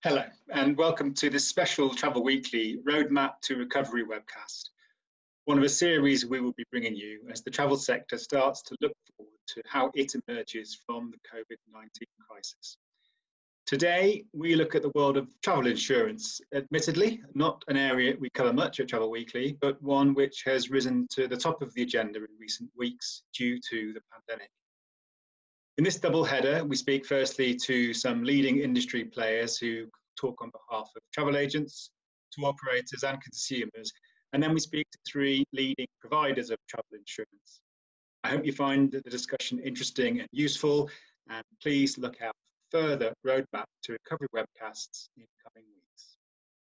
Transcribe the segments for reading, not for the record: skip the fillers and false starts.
Hello, and welcome to this special Travel Weekly Roadmap to Recovery webcast, one of a series we will be bringing you as the travel sector starts to look forward to how it emerges from the COVID-19 crisis. Today, we look at the world of travel insurance, admittedly, not an area we cover much at Travel Weekly, but one which has risen to the top of the agenda in recent weeks due to the pandemic. In this double header, we speak firstly to some leading industry players who talk on behalf of travel agents, tour operators and consumers, and then we speak to three leading providers of travel insurance. I hope you find the discussion interesting and useful, and please look out for further Roadmap to Recovery webcasts in coming weeks.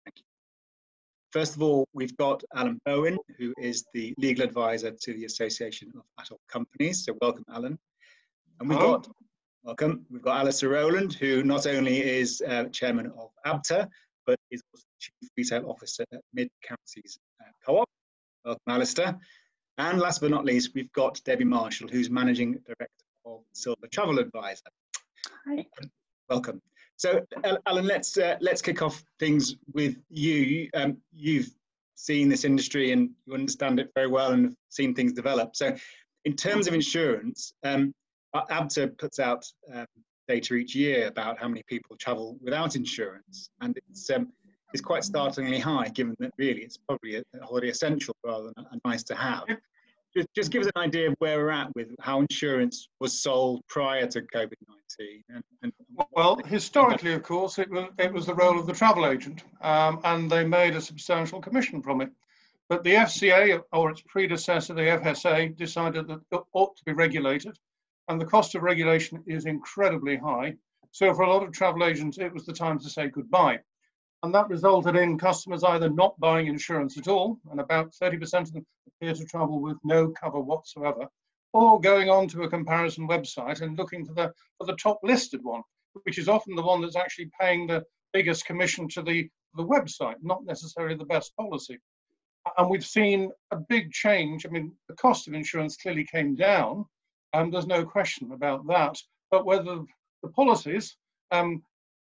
Thank you. First of all, we've got Alan Bowen, who is the legal advisor to the Association of Adult Companies. So welcome, Alan. And we've got Alistair Rowland, who not only is chairman of ABTA, but is also chief retail officer at Mid Counties Co-op. Welcome, Alistair. And last but not least, we've got Debbie Marshall, who's managing director of Silver Travel Advisor. Hi. Welcome. So, Alan, let's kick off things with you. You've seen this industry and you understand it very well and have seen things develop. So, in terms of insurance, ABTA puts out data each year about how many people travel without insurance, and it's quite startlingly high, given that really it's probably a holiday essential rather than a nice to have. Just give us an idea of where we're at with how insurance was sold prior to COVID-19. Well, historically, of course, it was the role of the travel agent, and they made a substantial commission from it. But the FCA, or its predecessor, the FSA, decided that it ought to be regulated. And the cost of regulation is incredibly high. So for a lot of travel agents, it was the time to say goodbye. And that resulted in customers either not buying insurance at all, and about 30% of them appear to travel with no cover whatsoever, or going on to a comparison website and looking for the top listed one, which is often the one that's actually paying the biggest commission to the website, not necessarily the best policy. And we've seen a big change. I mean, the cost of insurance clearly came down. There's no question about that. But whether the policies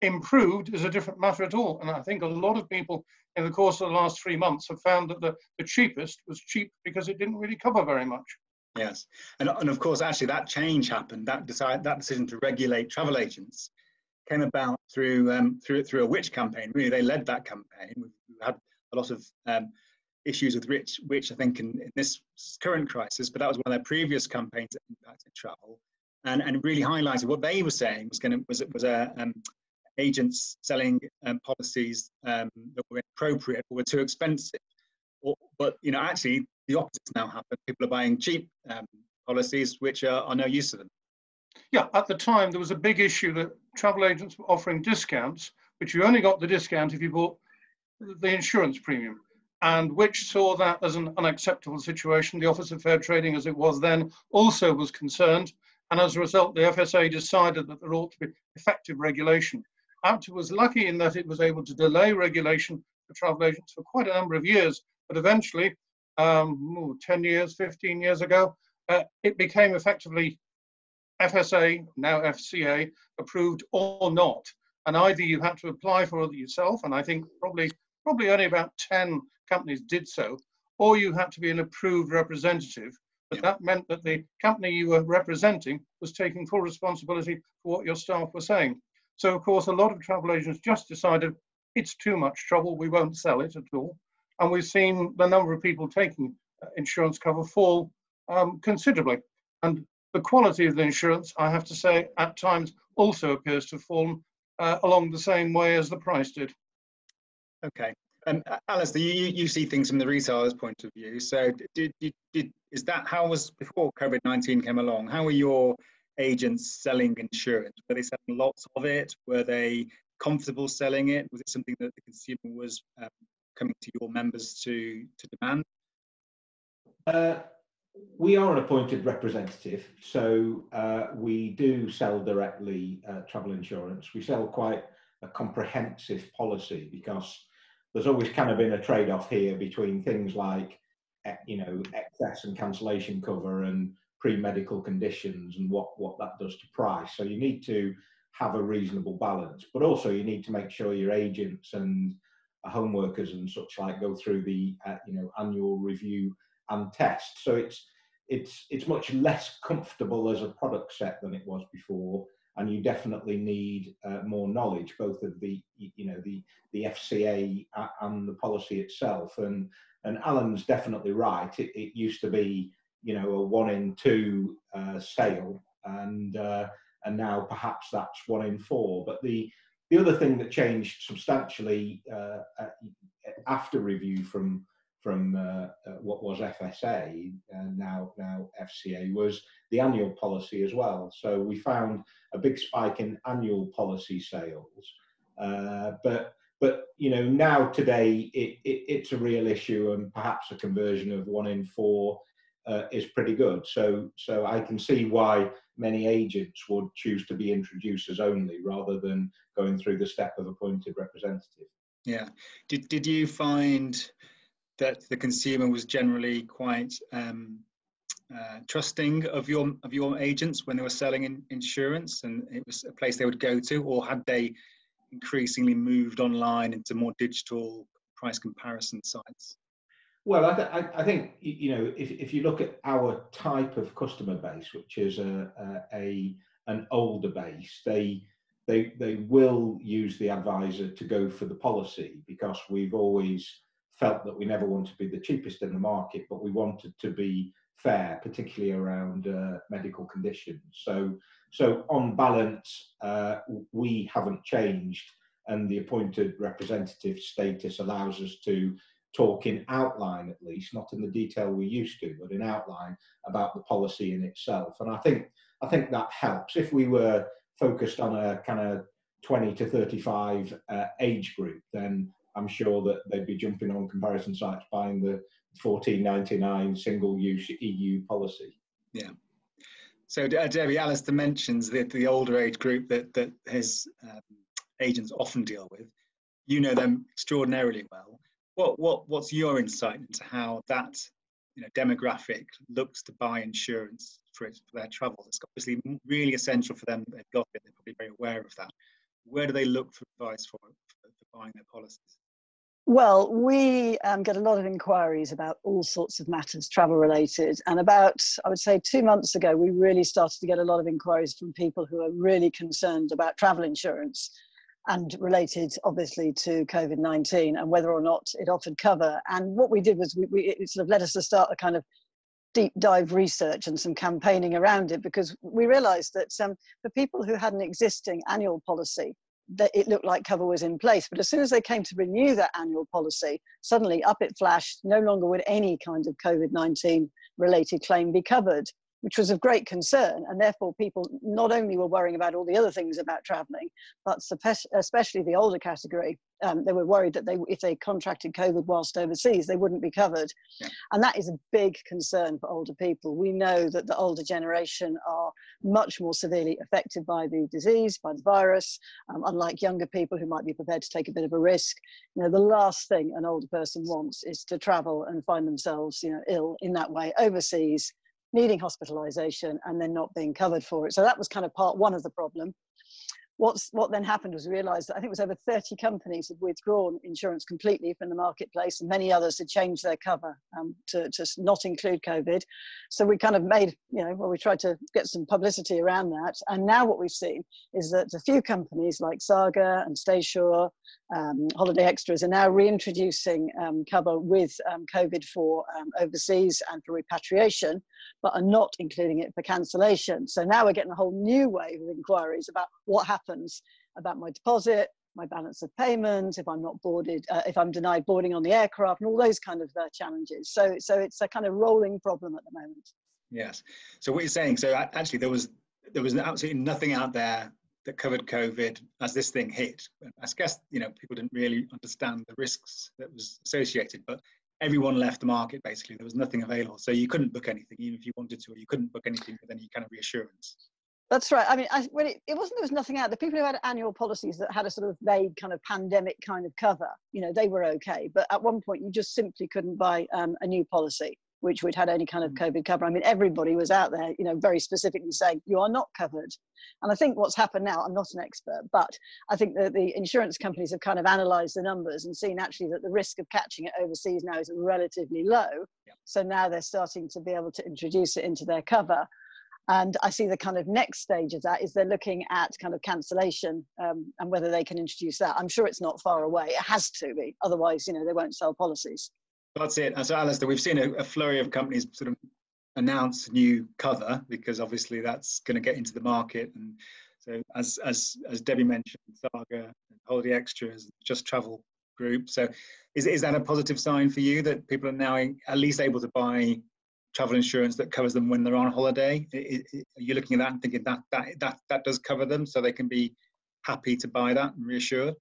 improved is a different matter at all. And I think a lot of people in the course of the last 3 months have found that the cheapest was cheap because it didn't really cover very much. Yes, and of course, actually, that change happened. That decision to regulate travel agents came about through a Which campaign. Really, they led that campaign. We've had a lot of issues with which I think in this current crisis, but that was one of their previous campaigns that impacted travel, and it really highlighted what they were saying was agents selling policies that were inappropriate or were too expensive, but actually the opposite's now happened. People are buying cheap policies which are no use to them. Yeah, at the time there was a big issue that travel agents were offering discounts, but you only got the discount if you bought the insurance premium. And which saw that as an unacceptable situation. The Office of Fair Trading, as it was then, also was concerned. And as a result, the FSA decided that there ought to be effective regulation. ABTA was lucky in that it was able to delay regulation for travel agents for quite a number of years. But eventually, 10 years, 15 years ago, it became effectively FSA, now FCA, approved or not. And either you had to apply for it yourself, and I think probably only about 10 companies did so, or you had to be an approved representative, but that meant that the company you were representing was taking full responsibility for what your staff were saying. So of course, a lot of travel agents just decided it's too much trouble, we won't sell it at all. And we've seen the number of people taking insurance cover fall considerably. And the quality of the insurance, I have to say, at times also appears to have fallen along the same way as the price did. Okay. Alistair, you see things from the retailer's point of view. So is that how was before COVID-19 came along? How were your agents selling insurance? Were they selling lots of it? Were they comfortable selling it? Was it something that the consumer was coming to your members to demand? We are an appointed representative, so we do sell directly travel insurance. We sell quite a comprehensive policy because there's always kind of been a trade-off here between things like, excess and cancellation cover and pre-medical conditions and what that does to price. So you need to have a reasonable balance. But also you need to make sure your agents and home workers and such like go through the annual review and test. So it's much less comfortable as a product set than it was before, and you definitely need more knowledge, both of the FCA and the policy itself. And Alan's definitely right. It used to be a 1 in 2 sale, and now perhaps that's 1 in 4. But the other thing that changed substantially after review from what was FSA and now FCA was the annual policy as well. So we found a big spike in annual policy sales, but now today it's a real issue, and perhaps a conversion of 1 in 4 is pretty good. So I can see why many agents would choose to be introducers only rather than going through the step of appointed representative. Yeah. Did you find that the consumer was generally quite trusting of your agents when they were selling insurance, and it was a place they would go to, or had they increasingly moved online into more digital price comparison sites? Well, I think if you look at our type of customer base, which is an older base, they will use the advisor to go for the policy, because we've always felt that we never want to be the cheapest in the market, but we wanted to be fair, particularly around medical conditions. So on balance, we haven't changed, and the appointed representative status allows us to talk in outline, at least, not in the detail we used to, but in outline about the policy in itself. And I think that helps. If we were focused on a kind of 20 to 35 age group, then I'm sure that they'd be jumping on comparison sites buying the £14.99 single-use EU policy. Yeah. So Debbie, Alistair mentions the older age group that his agents often deal with. You know them extraordinarily well. What's your insight into how that demographic looks to buy insurance for their travel? It's obviously really essential for them that they've got it. They're probably very aware of that. Where do they look for advice for buying their policies? Well, we get a lot of inquiries about all sorts of matters travel related, and about, I would say, 2 months ago we really started to get a lot of inquiries from people who are really concerned about travel insurance, and related obviously to COVID-19 and whether or not it offered cover. And what we did was it sort of led us to start a kind of deep dive research and some campaigning around it, because we realized that for people who had an existing annual policy, that it looked like cover was in place. But as soon as they came to renew that annual policy, suddenly up it flashed, no longer would any kind of COVID-19 related claim be covered, which was of great concern. And therefore people not only were worrying about all the other things about traveling, but especially the older category. They were worried that if they contracted COVID whilst overseas, they wouldn't be covered. Yeah. And that is a big concern for older people. We know that the older generation are much more severely affected by the disease, by the virus, unlike younger people who might be prepared to take a bit of a risk. The last thing an older person wants is to travel and find themselves ill in that way overseas, needing hospitalisation and then not being covered for it. So that was kind of part one of the problem. What then happened was we realised that I think it was over 30 companies had withdrawn insurance completely from the marketplace, and many others had changed their cover to not include COVID. So we kind of made, we tried to get some publicity around that. And now what we've seen is that a few companies like Saga and Stayshore, Holiday Extras, are now reintroducing cover with COVID for overseas and for repatriation, but are not including it for cancellation. So now we're getting a whole new wave of inquiries about what happens about my deposit, my balance of payment, if I'm not boarded, if I'm denied boarding on the aircraft, and all those kind of challenges. So it's a kind of rolling problem at the moment. Yes. So what you're saying, so actually there was absolutely nothing out there that covered COVID as this thing hit. I guess people didn't really understand the risks that was associated, but everyone left the market basically. There was nothing available, so you couldn't book anything, even if you wanted to, or you couldn't book anything with any kind of reassurance. That's right. I mean, it wasn't there was nothing out. The people who had annual policies that had a sort of vague kind of pandemic kind of cover, they were okay. But at one point, you just simply couldn't buy a new policy. which we'd had any kind of COVID cover. I mean, everybody was out there, you know, very specifically saying, you are not covered. And I think what's happened now, I'm not an expert, but I think that the insurance companies have kind of analysed the numbers and seen actually that the risk of catching it overseas now is relatively low. Yeah. So now they're starting to be able to introduce it into their cover. And I see the kind of next stage of that is they're looking at kind of cancellation and whether they can introduce that. I'm sure it's not far away. It has to be. Otherwise, you know, they won't sell policies. That's it. And so, Alistair, we've seen a flurry of companies sort of announce new cover because obviously that's going to get into the market. And so, as Debbie mentioned, Saga, Holiday Extras, Just Travel Group. So, is that a positive sign for you that people are now at least able to buy travel insurance that covers them when they're on holiday? Are you looking at that and thinking that does cover them, so they can be happy to buy that and reassured?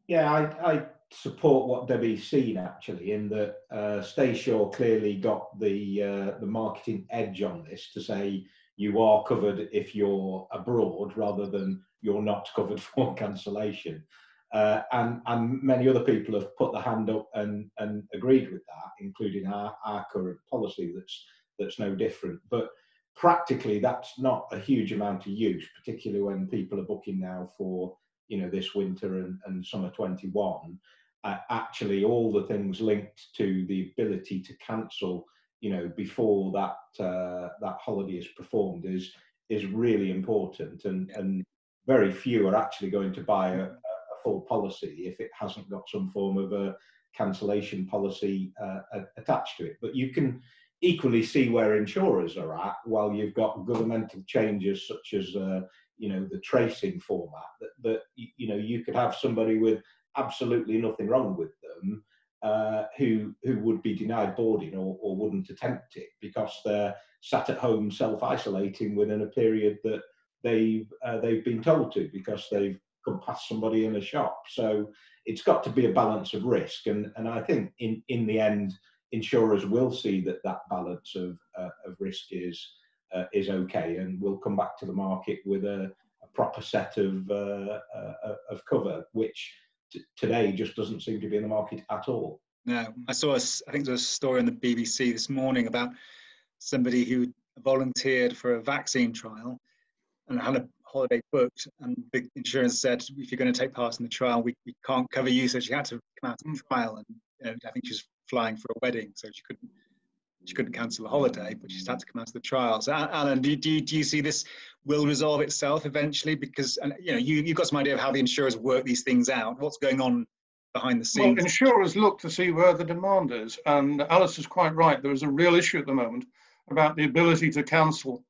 Yeah, I support what Debbie's seen actually, in that Staysure clearly got the marketing edge on this to say you are covered if you're abroad rather than you're not covered for cancellation. And many other people have put their hand up and agreed with that, including our current policy that's no different. But practically, that's not a huge amount of use, particularly when people are booking now for, you know, this winter and summer 21. Actually, all the things linked to the ability to cancel, you know, before that holiday is performed is really important, and very few are actually going to buy a full policy if it hasn't got some form of a cancellation policy attached to it. But you can equally see where insurers are at while you've got governmental changes such as you know, the tracing format that you know, you could have somebody with absolutely nothing wrong with them who would be denied boarding or wouldn't attempt it because they're sat at home self-isolating within a period that they've been told to because they've come past somebody in a shop. So it's got to be a balance of risk, and I think in the end insurers will see that balance of risk is okay, and we'll come back to the market with a proper set of cover, which today just doesn't seem to be in the market at all. No, I think there was a story on the BBC this morning about somebody who volunteered for a vaccine trial and had a holiday booked, and the insurance said, if you're going to take part in the trial, we can't cover you, so she had to come out of the trial. And I think she was flying for a wedding, so she couldn't cancel the holiday, but she had to come out of the trial. So, Alan, do you see this will resolve itself eventually? Because you know, you've got some idea of how the insurers work these things out. What's going on behind the scenes? Well, insurers look to see where the demand is, and Alice is quite right. There is a real issue at the moment about the ability to cancel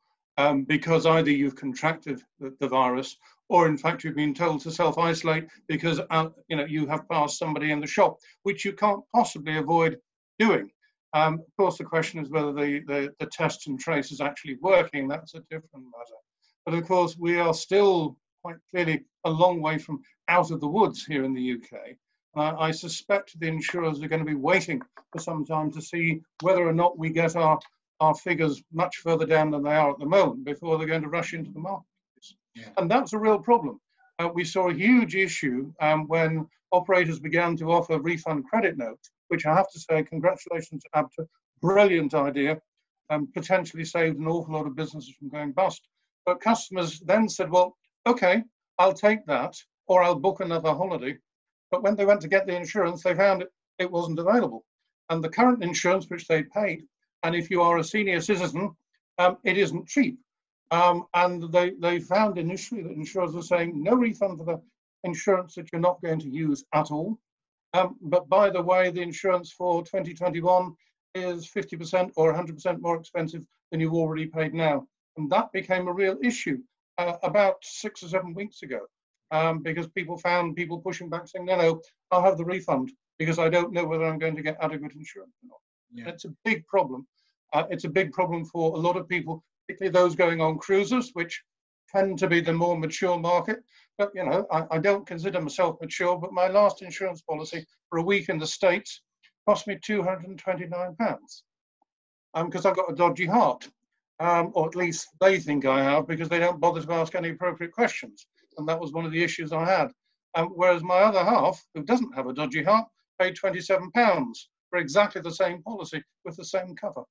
because either you've contracted the virus, or in fact you've been told to self-isolate because you know, you have passed somebody in the shop, which you can't possibly avoid doing. Of course, the question is whether the test and trace is actually working. That's a different matter. But of course, we are still quite clearly a long way from out of the woods here in the UK. I suspect the insurers are going to be waiting for some time to see whether or not we get our figures much further down than they are at the moment before they're going to rush into the market. Yeah. And that's a real problem. We saw a huge issue when operators began to offer refund credit notes, which I have to say, congratulations to ABTA, brilliant idea, potentially saved an awful lot of businesses from going bust. But customers then said, well, okay, I'll take that, or I'll book another holiday. But when they went to get the insurance, they found it wasn't available. And the current insurance which they paid, and if you are a senior citizen, it isn't cheap. And they found initially that insurers were saying no refund for the insurance that you're not going to use at all. But by the way, the insurance for 2021 is 50% or 100% more expensive than you've already paid now. And that became a real issue about 6 or 7 weeks ago, because people found people pushing back saying, no, I'll have the refund because I don't know whether I'm going to get adequate insurance or not. Yeah. It's a big problem. It's a big problem for a lot of people, particularly those going on cruises, which tend to be the more mature market. But, you know, I don't consider myself mature, but my last insurance policy for a week in the States cost me £229 because I've got a dodgy heart, or at least they think I have, because they don't bother to ask any appropriate questions. And that was one of the issues I had. Whereas my other half, who doesn't have a dodgy heart, paid £27 for exactly the same policy with the same cover.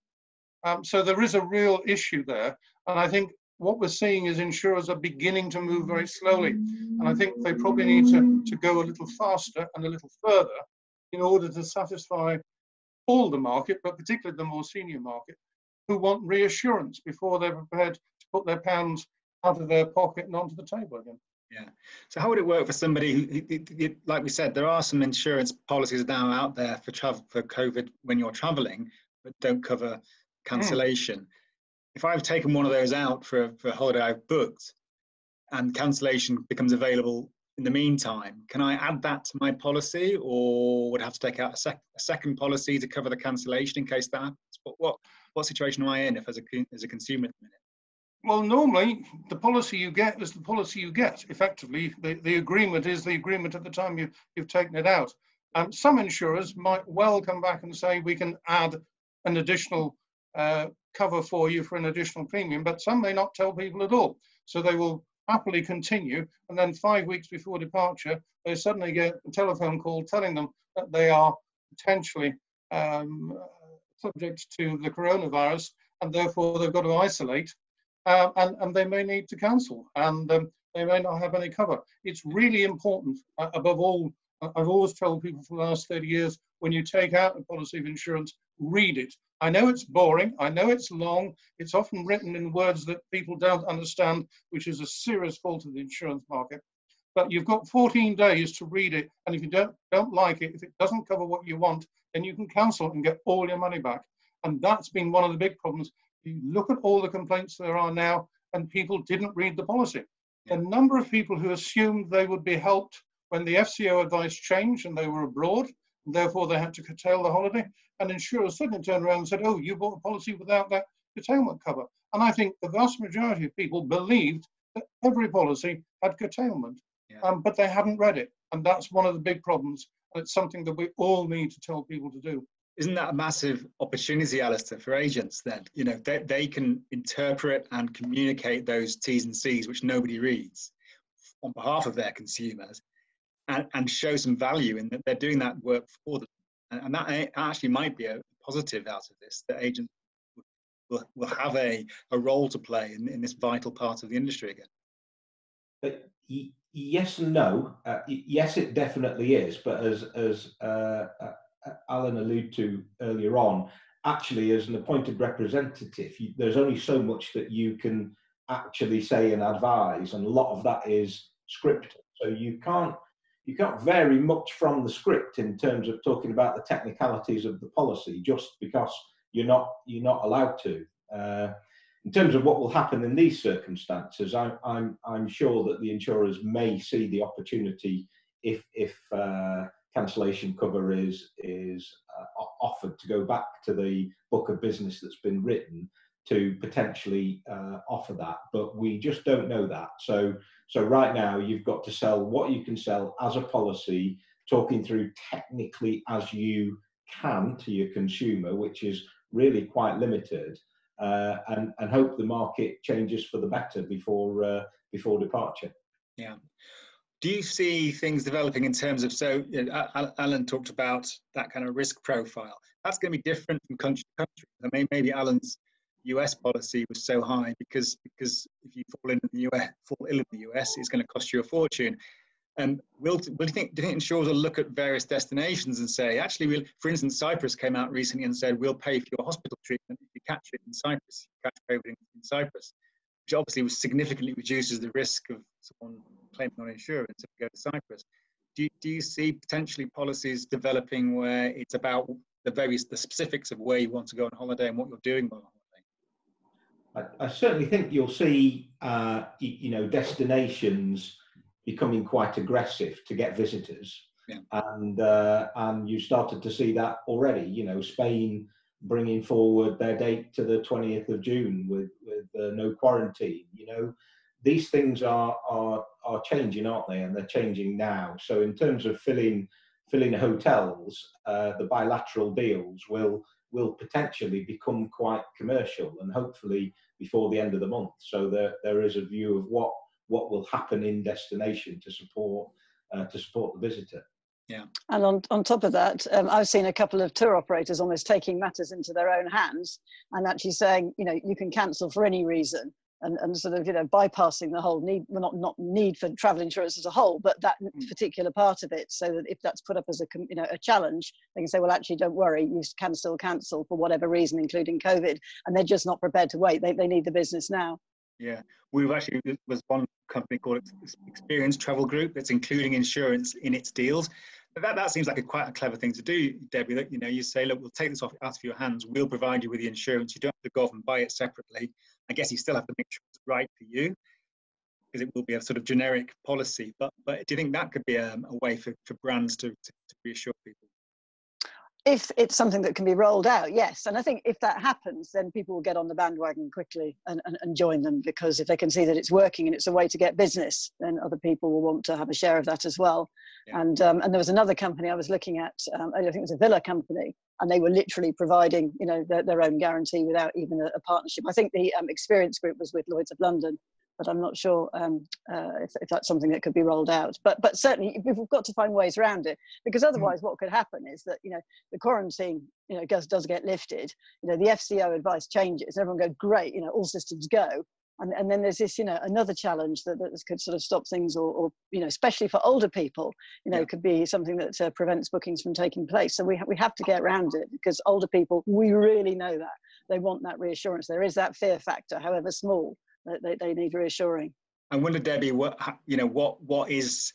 So there is a real issue there. And I think what we're seeing is insurers are beginning to move very slowly. And I think they probably need to go a little faster and a little further in order to satisfy all the market, but particularly the more senior market, who want reassurance before they're prepared to put their pounds out of their pocket and onto the table again. Yeah. So how would it work for somebody who, like we said, there are some insurance policies now out there for travel, for COVID when you're traveling, but don't cover cancellation. If I've taken one of those out for a holiday I've booked and cancellation becomes available in the meantime, can I add that to my policy, or would I have to take out a second policy to cover the cancellation in case that happens? What situation am I in if as a consumer at the minute? Well, normally the policy you get is the policy you get. Effectively, the agreement is the agreement at the time you've taken it out. Some insurers might well come back and say we can add an additional cover for you for an additional premium, but some may not tell people at all. So they will happily continue, and then 5 weeks before departure, they suddenly get a telephone call telling them that they are potentially subject to the coronavirus, and therefore they've got to isolate. And they may need to cancel, and they may not have any cover. It's really important, above all, I've always told people for the last 30 years, when you take out a policy of insurance, read it. I know it's boring, I know it's long, it's often written in words that people don't understand, which is a serious fault of the insurance market. But you've got 14 days to read it, and if you don't like it, if it doesn't cover what you want, then you can cancel and get all your money back. And that's been one of the big problems. You look at all the complaints there are now, and people didn't read the policy. The number of people who assumed they would be helped when the FCO advice changed and they were abroad, and therefore they had to curtail the holiday, and insurers suddenly turned around and said, oh, you bought a policy without that curtailment cover. And I think the vast majority of people believed that every policy had curtailment, but they hadn't read it. And that's one of the big problems. And it's something that we all need to tell people to do. Isn't that a massive opportunity, Alistair, for agents then? You know, they can interpret and communicate those T's and C's, which nobody reads, on behalf of their consumers, and show some value in that they're doing that work for them. And that actually might be a positive out of this, that agents will have a role to play in this vital part of the industry again. But yes and no. Yes, it definitely is. But as Alan alluded to earlier on, actually, as an appointed representative, there's only so much that you can actually say and advise, and a lot of that is scripted. So you can't vary much from the script in terms of talking about the technicalities of the policy, just because you're not allowed to. In terms of what will happen in these circumstances, I'm sure that the insurers may see the opportunity if cancellation cover is offered, to go back to the book of business that's been written to potentially offer that, but we just don't know that. So right now you've got to sell what you can sell as a policy, talking through technically as you can to your consumer, which is really quite limited, and hope the market changes for the better before departure. Yeah. Do you see things developing in terms of, so Alan talked about that kind of risk profile. That's going to be different from country to country. I mean, maybe Alan's US policy was so high because if you fall ill in the US, it's going to cost you a fortune. And do you think insurers will look at various destinations and say, actually, for instance, Cyprus came out recently and said, we'll pay for your hospital treatment if you catch it in Cyprus, catch COVID in Cyprus, which obviously significantly reduces the risk of someone claiming on insurance if you go to Cyprus. Do you see potentially policies developing where it's about the specifics of where you want to go on holiday and what you're doing on holiday? I certainly think you'll see, destinations becoming quite aggressive to get visitors, and you started to see that already. You know, Spain bringing forward their date to the 20th of June with no quarantine. You know, these things are changing, aren't they? And they're changing now. So in terms of filling hotels, the bilateral deals will potentially become quite commercial, and hopefully before the end of the month. So there is a view of what will happen in destination to support the visitor. Yeah. And on top of that, I've seen a couple of tour operators almost taking matters into their own hands and actually saying, you know, you can cancel for any reason, and sort of, you know, bypassing the whole need, well, not need for travel insurance as a whole, but that particular part of it, so that if that's put up as a, you know, a challenge, they can say, well, actually, don't worry, you can still cancel for whatever reason, including COVID, and they're just not prepared to wait. They need the business now. Yeah, we've actually, there was one company called Experience Travel Group that's including insurance in its deals. That seems like quite a clever thing to do, Debbie. That, you know, you say, look, we'll take this out of your hands. We'll provide you with the insurance. You don't have to go off and buy it separately. I guess you still have to make sure it's right for you, because it will be a sort of generic policy. But do you think that could be a way for brands to reassure people? If it's something that can be rolled out, yes. And I think if that happens, then people will get on the bandwagon quickly and join them, because if they can see that it's working and it's a way to get business, then other people will want to have a share of that as well. Yeah. And there was another company I was looking at, I think it was a villa company, and they were literally providing, you know, their own guarantee without even a partnership. I think the Experience Group was with Lloyd's of London, but I'm not sure if that's something that could be rolled out. But certainly we've got to find ways around it, because otherwise what could happen is that, you know, the quarantine, you know, does get lifted, you know, the FCO advice changes, and everyone goes, great, you know, all systems go. And then there's this, you know, another challenge that could sort of stop things, or you know, especially for older people, you know, yeah, could be something that prevents bookings from taking place. So we have to get around it, because older people, we really know that they want that reassurance. There is that fear factor, however small. They need reassuring. I wonder, Debbie, what is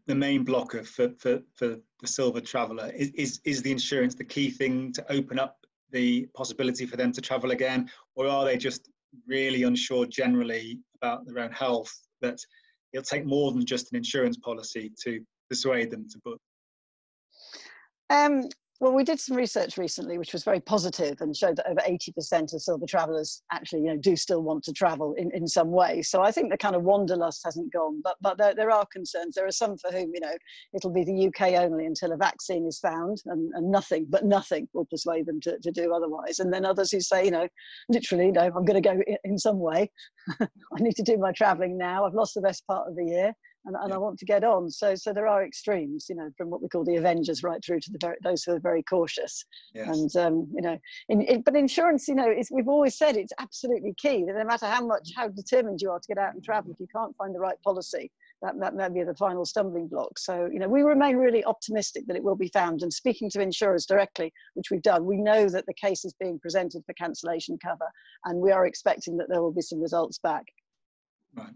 the main blocker for the silver traveller? Is the insurance the key thing to open up the possibility for them to travel again, or are they just really unsure generally about their own health, that it'll take more than just an insurance policy to persuade them to book? Well, we did some research recently, which was very positive, and showed that over 80% of silver travellers actually, you know, do still want to travel in some way. So I think the kind of wanderlust hasn't gone, but there are concerns. There are some for whom, you know, it'll be the UK only until a vaccine is found, and nothing will persuade them to do otherwise. And then others who say, you know, literally, no, I'm going to go in some way. I need to do my travelling now. I've lost the best part of the year. And I want to get on. So there are extremes, you know, from what we call the Avengers right through to those who are very cautious. Yes. And you know, but insurance, you know, we've always said it's absolutely key that no matter how determined you are to get out and travel, if you can't find the right policy, that may be the final stumbling block. So, you know, we remain really optimistic that it will be found. And speaking to insurers directly, which we've done, we know that the case is being presented for cancellation cover, and we are expecting that there will be some results back. Right.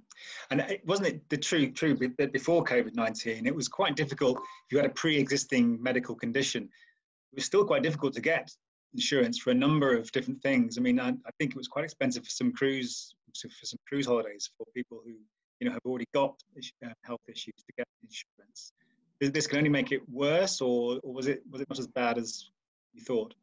And wasn't it the true that before COVID-19, it was quite difficult if you had a pre-existing medical condition. It was still quite difficult to get insurance for a number of different things. I mean, I think it was quite expensive for some cruise holidays for people who, you know, have already got health issues to get insurance. This can only make it worse, or was it not as bad as you thought?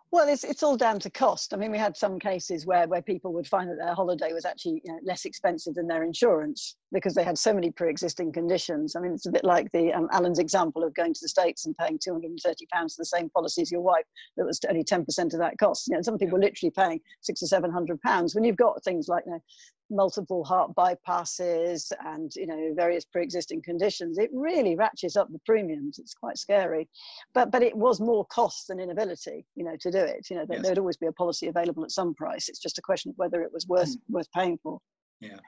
Well, it's all down to cost. I mean, we had some cases where people would find that their holiday was actually, you know, less expensive than their insurance, because they had so many pre-existing conditions. I mean, it's a bit like the Alan's example of going to the States and paying £230 for the same policy as your wife. That was only 10% of that cost. You know, some people are literally paying £600 or £700 when you've got things like, you know, multiple heart bypasses and, you know, various pre-existing conditions. It really ratchets up the premiums. It's quite scary, but it was more cost than inability, you know, to do it. You know, yes, there'd always be a policy available at some price. It's just a question of whether it was worth paying for. Yeah.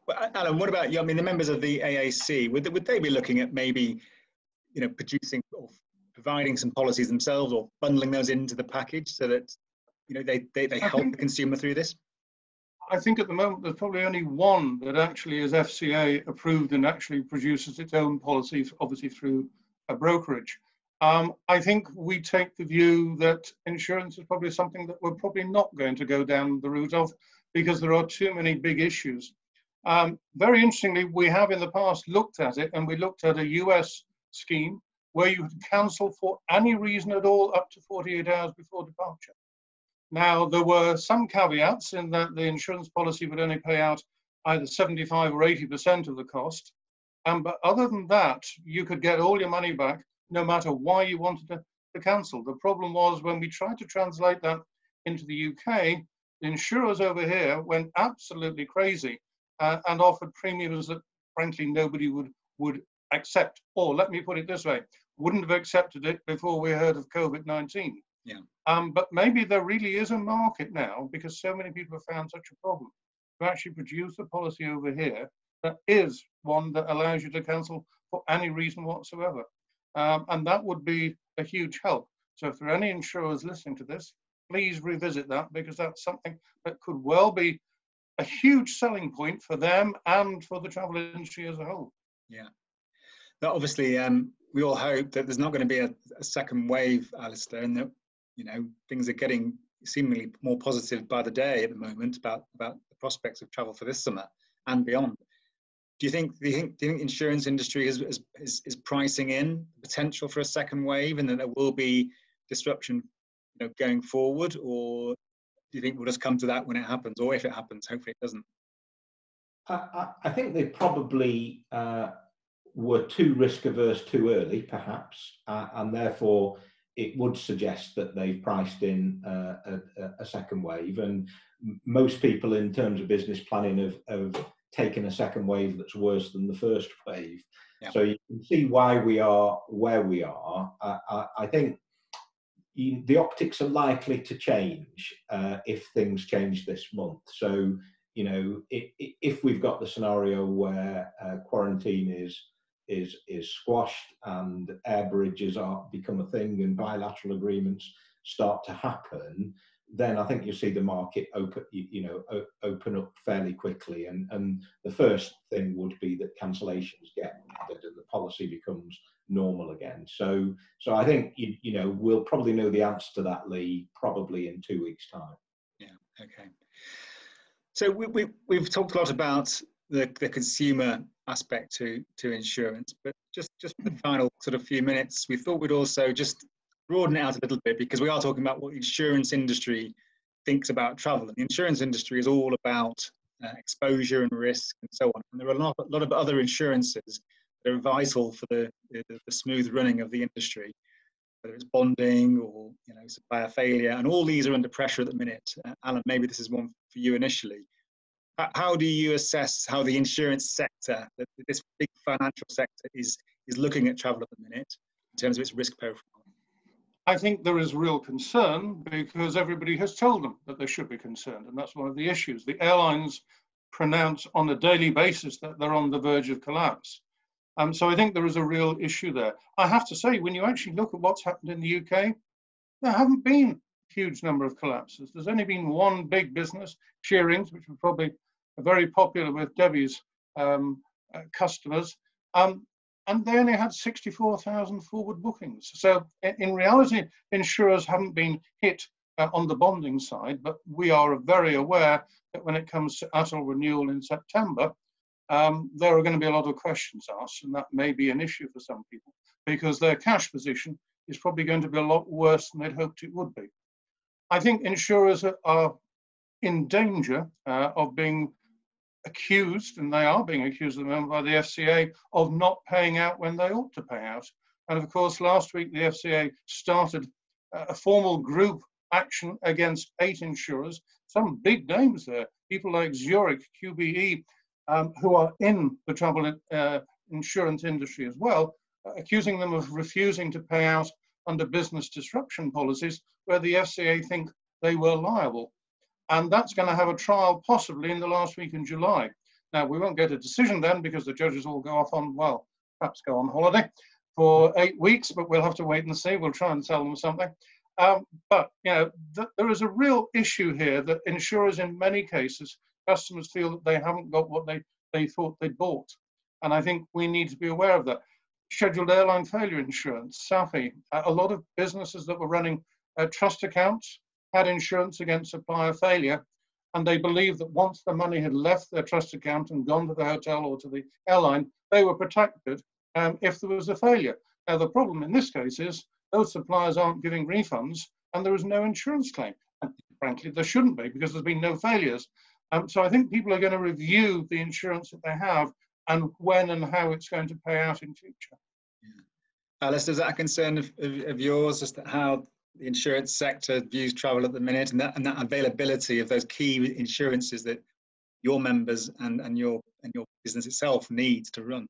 Well, Alan, what about you? I mean, the members of the AAC, would they be looking at maybe, you know, producing or providing some policies themselves, or bundling those into the package so that, you know, they help the consumer through this? I think at the moment there's probably only one that actually is FCA approved and actually produces its own policy, obviously through a brokerage. I think we take the view that insurance is probably something that we're probably not going to go down the route of, because there are too many big issues. Very interestingly, we have in the past looked at it, and we looked at a US scheme where you could cancel for any reason at all up to 48 hours before departure. Now, there were some caveats in that the insurance policy would only pay out either 75 or 80% of the cost. But other than that, you could get all your money back no matter why you wanted to cancel. The problem was when we tried to translate that into the UK, the insurers over here went absolutely crazy and offered premiums that, frankly, nobody would accept, or let me put it this way, wouldn't have accepted it before we heard of COVID-19. Yeah. But maybe there really is a market now, because so many people have found such a problem, to actually produce a policy over here that is one that allows you to cancel for any reason whatsoever. And that would be a huge help. So if there are any insurers listening to this, please revisit that, because that's something that could well be a huge selling point for them and for the travel industry as a whole. Yeah. Now, obviously, we all hope that there's not going to be a second wave, Alistair, and that, you know, things are getting seemingly more positive by the day at the moment about the prospects of travel for this summer and beyond. Do you think the insurance industry is pricing in the potential for a second wave, and that there will be disruption, you know, going forward, or do you think we'll just come to that when it happens, or if it happens? Hopefully, it doesn't. I think they probably were too risk averse too early, perhaps, and therefore it would suggest that they've priced in a second wave. And most people, in terms of business planning, have taken a second wave that's worse than the first wave. Yeah. So you can see why we are where we are. I think the optics are likely to change if things change this month. So, you know, if we've got the scenario where quarantine is squashed and air bridges become a thing and bilateral agreements start to happen, then I think you'll see the market open up fairly quickly. And the first thing would be that cancellations get added and the policy becomes normal again. So I think you know we'll probably know the answer to that, Lee, probably in 2 weeks' time. Yeah. Okay. So we've talked a lot about the consumer aspect to insurance, but just for the final sort of few minutes, we thought we'd also just broaden it out a little bit, because we are talking about what the insurance industry thinks about travel, and the insurance industry is all about exposure and risk and so on. And there are a lot of other insurances that are vital for the smooth running of the industry, whether it's bonding or, you know, supplier failure, and all these are under pressure at the minute. Alan, maybe this is one for you initially. How do you assess how the insurance sector, this big financial sector, is looking at travel at the minute in terms of its risk profile? I think there is real concern, because everybody has told them that they should be concerned, and that's one of the issues. The airlines pronounce on a daily basis that they're on the verge of collapse. So I think there is a real issue there. I have to say, when you actually look at what's happened in the UK, there haven't been a huge number of collapses. There's only been one big business, Shearings, which was probably very popular with Debbie's customers. And they only had 64,000 forward bookings. So in reality, insurers haven't been hit on the bonding side, but we are very aware that when it comes to ATOL renewal in September, there are going to be a lot of questions asked, and that may be an issue for some people, because their cash position is probably going to be a lot worse than they'd hoped it would be. I think insurers are in danger of being accused, and they are being accused at the moment by the FCA, of not paying out when they ought to pay out. And of course, last week the FCA started a formal group action against 8 insurers, some big names there, people like Zurich, QBE, who are in the travel insurance industry as well, accusing them of refusing to pay out under business disruption policies where the FCA think they were liable. And that's going to have a trial possibly in the last week in July. Now, we won't get a decision then, because the judges will go off on, well, perhaps go on holiday for 8 weeks, but we'll have to wait and see. We'll try and tell them something. But, you know, there is a real issue here that insurers, in many cases, customers feel that they haven't got what they thought they bought. And I think we need to be aware of that. Scheduled airline failure insurance, SAFI, a lot of businesses that were running trust accounts had insurance against supplier failure, and they believed that once the money had left their trust account and gone to the hotel or to the airline, they were protected if there was a failure. Now, the problem in this case is those suppliers aren't giving refunds, and there is no insurance claim. And frankly, there shouldn't be, because there's been no failures. So I think people are going to review the insurance that they have and when and how it's going to pay out in future. Yeah. Alistair, is that a concern of yours, as to how the insurance sector views travel at the minute, and that availability of those key insurances that your members and your business itself needs to run?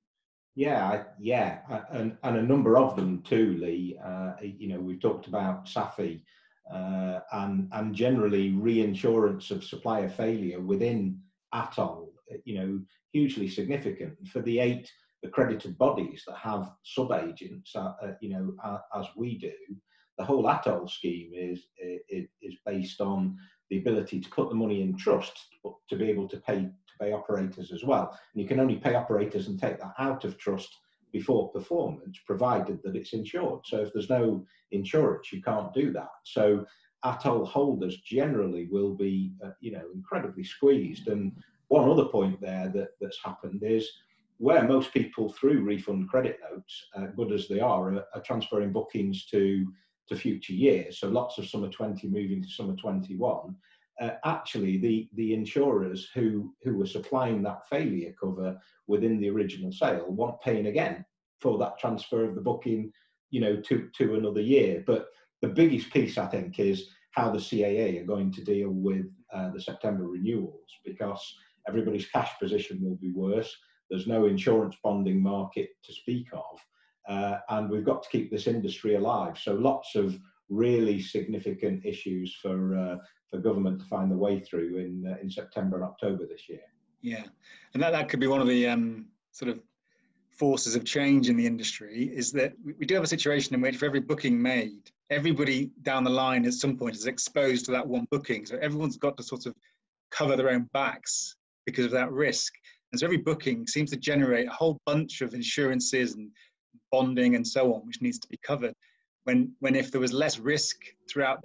And a number of them too, Lee. We've talked about SAFI, and generally reinsurance of supplier failure within ATOL, hugely significant. For the 8 accredited bodies that have sub-agents, as we do, the whole ATOL scheme is based on the ability to put the money in trust, but to be able to pay operators as well. And you can only pay operators and take that out of trust before performance, provided that it's insured. So if there's no insurance, you can't do that. So ATOL holders generally will be, incredibly squeezed. And one other point there that's happened is where most people through refund credit notes, good as they are transferring bookings to future years. So lots of summer 20 moving to summer 21. Actually, the insurers who were supplying that failure cover within the original sale weren't paying again for that transfer of the booking, to another year. But the biggest piece, I think, is how the CAA are going to deal with the September renewals, because everybody's cash position will be worse. There's no insurance bonding market to speak of, and we've got to keep this industry alive. So lots of really significant issues for government to find the way through in September and October this year. Yeah, and that could be one of the sort of forces of change in the industry, is that we do have a situation in which for every booking made, everybody down the line at some point is exposed to that one booking. So everyone's got to sort of cover their own backs because of that risk. And so every booking seems to generate a whole bunch of insurances and bonding and so on, which needs to be covered. When if there was less risk throughout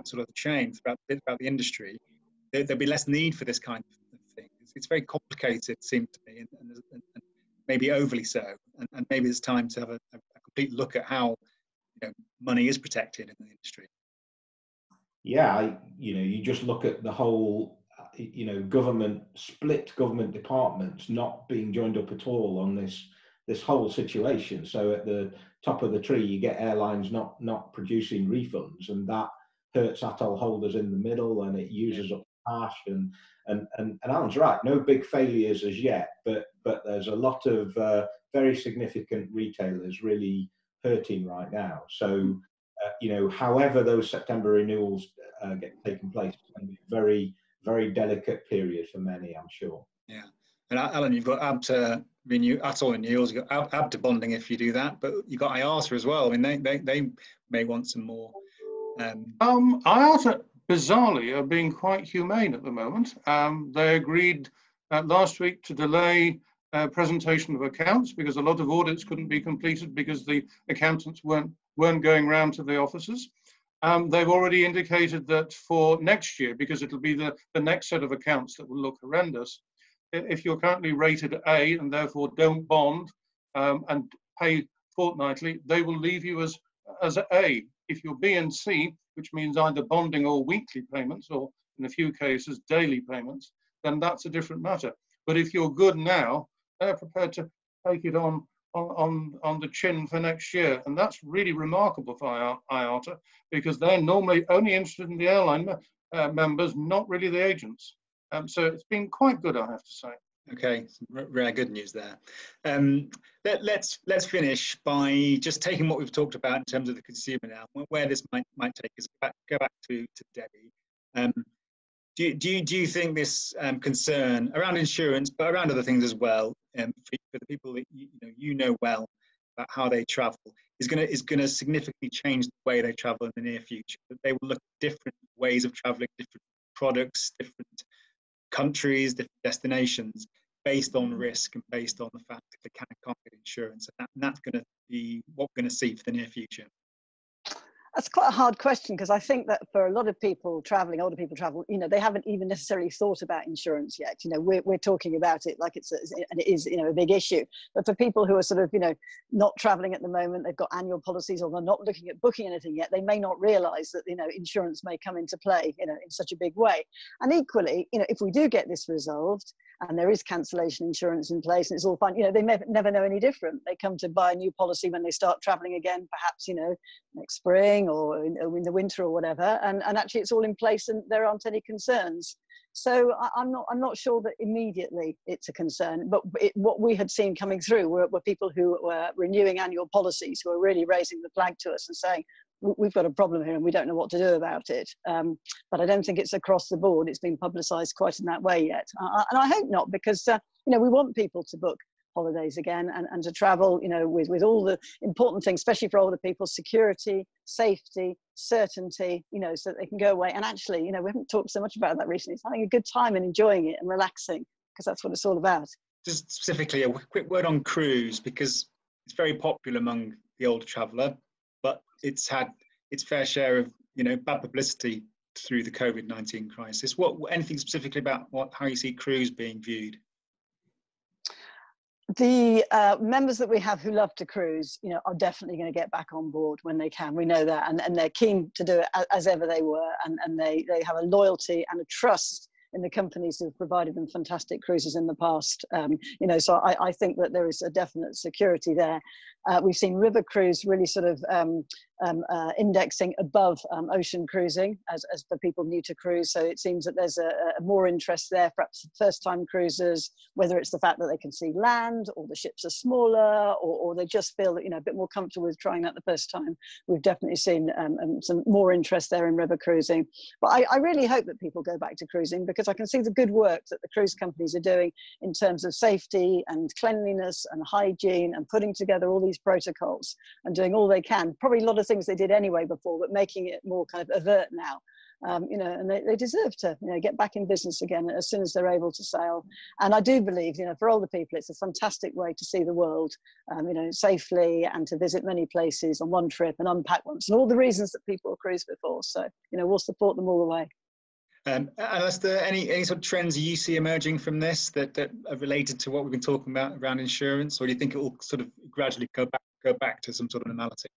sort of the chain, throughout the industry, there'd be less need for this kind of thing. It's very complicated, it seems to me, and maybe overly so. And maybe it's time to have a complete look at how money is protected in the industry. Yeah, you just look at the whole, government departments not being joined up at all on this whole situation. So at the top of the tree, you get airlines not producing refunds, and that hurts ATOL holders in the middle, and it uses up cash. And Alan's right, no big failures as yet, but there's a lot of very significant retailers really hurting right now. So however those September renewals get taken place, it's going to be a very, very delicate period for many, I'm sure. Yeah, and Alan, you've got ATOL renewals, you've got ABTA bonding if you do that, but you've got IATA as well. I mean, they may want some more. IATA, bizarrely, are being quite humane at the moment. They agreed last week to delay presentation of accounts because a lot of audits couldn't be completed because the accountants weren't going round to the offices. They've already indicated that for next year, because it'll be the next set of accounts that will look horrendous, if you're currently rated A and therefore don't bond and pay fortnightly, they will leave you as A. If you're B and C, which means either bonding or weekly payments, or in a few cases daily payments, then that's a different matter. But if you're good now, they're prepared to take it on the chin for next year. And that's really remarkable for IATA, because they're normally only interested in the airline members, not really the agents. So it's been quite good, I have to say. Okay, really good news there. Let's finish by just taking what we've talked about in terms of the consumer now, where this might take us. Go back to Debbie. Do you think this concern around insurance, but around other things as well, for the people that you know well about how they travel, is going to significantly change the way they travel in the near future? That they will look at different ways of traveling, different products, different countries, different destinations, based on risk and based on the fact that they can't get insurance, and that's going to be what we're going to see for the near future. That's quite a hard question, because I think that for a lot of people traveling, older people travel, they haven't even necessarily thought about insurance yet. We're talking about it like and it is, a big issue. But for people who are sort of, not traveling at the moment, they've got annual policies, or they're not looking at booking anything yet, they may not realize that, insurance may come into play, in such a big way. And equally, if we do get this resolved and there is cancellation insurance in place and it's all fine, they may never know any different. They come to buy a new policy when they start traveling again, perhaps, next spring or in the winter or whatever, and actually it's all in place and there aren't any concerns. So I'm not sure that immediately it's a concern, but what we had seen coming through were people who were renewing annual policies, who were really raising the flag to us and saying, we've got a problem here and we don't know what to do about it. But I don't think it's across the board. It's been publicised quite in that way yet. And I hope not, because we want people to book holidays again and to travel, with all the important things, especially for older people: security, safety, certainty, so that they can go away. And actually, we haven't talked so much about that recently. It's having a good time and enjoying it and relaxing, because that's what it's all about. Just specifically, a quick word on cruise, because it's very popular among the older traveller, but it's had its fair share of, bad publicity through the COVID-19 crisis. Anything specifically about how you see cruise being viewed? The members that we have who love to cruise, are definitely going to get back on board when they can. We know that, and they're keen to do it as ever they were, and they have a loyalty and a trust in the companies who've provided them fantastic cruises in the past. So I think that there is a definite security there. We've seen river cruise really sort of indexing above ocean cruising as for people new to cruise. So it seems that there's a more interest there, perhaps first-time cruisers, whether it's the fact that they can see land, or the ships are smaller, or they just feel that, a bit more comfortable with trying that the first time. We've definitely seen some more interest there in river cruising. But I really hope that people go back to cruising, because I can see the good work that the cruise companies are doing in terms of safety and cleanliness and hygiene, and putting together all these protocols and doing all they can. Probably a lot of things they did anyway before, but making it more kind of overt now. And they deserve to get back in business again as soon as they're able to sail. And I do believe, for older people, it's a fantastic way to see the world, safely, and to visit many places on one trip and unpack once, and all the reasons that people cruise before. So we'll support them all the way. Alistair, any sort of trends you see emerging from this that are related to what we've been talking about around insurance, or do you think it will sort of gradually go back to some sort of normality?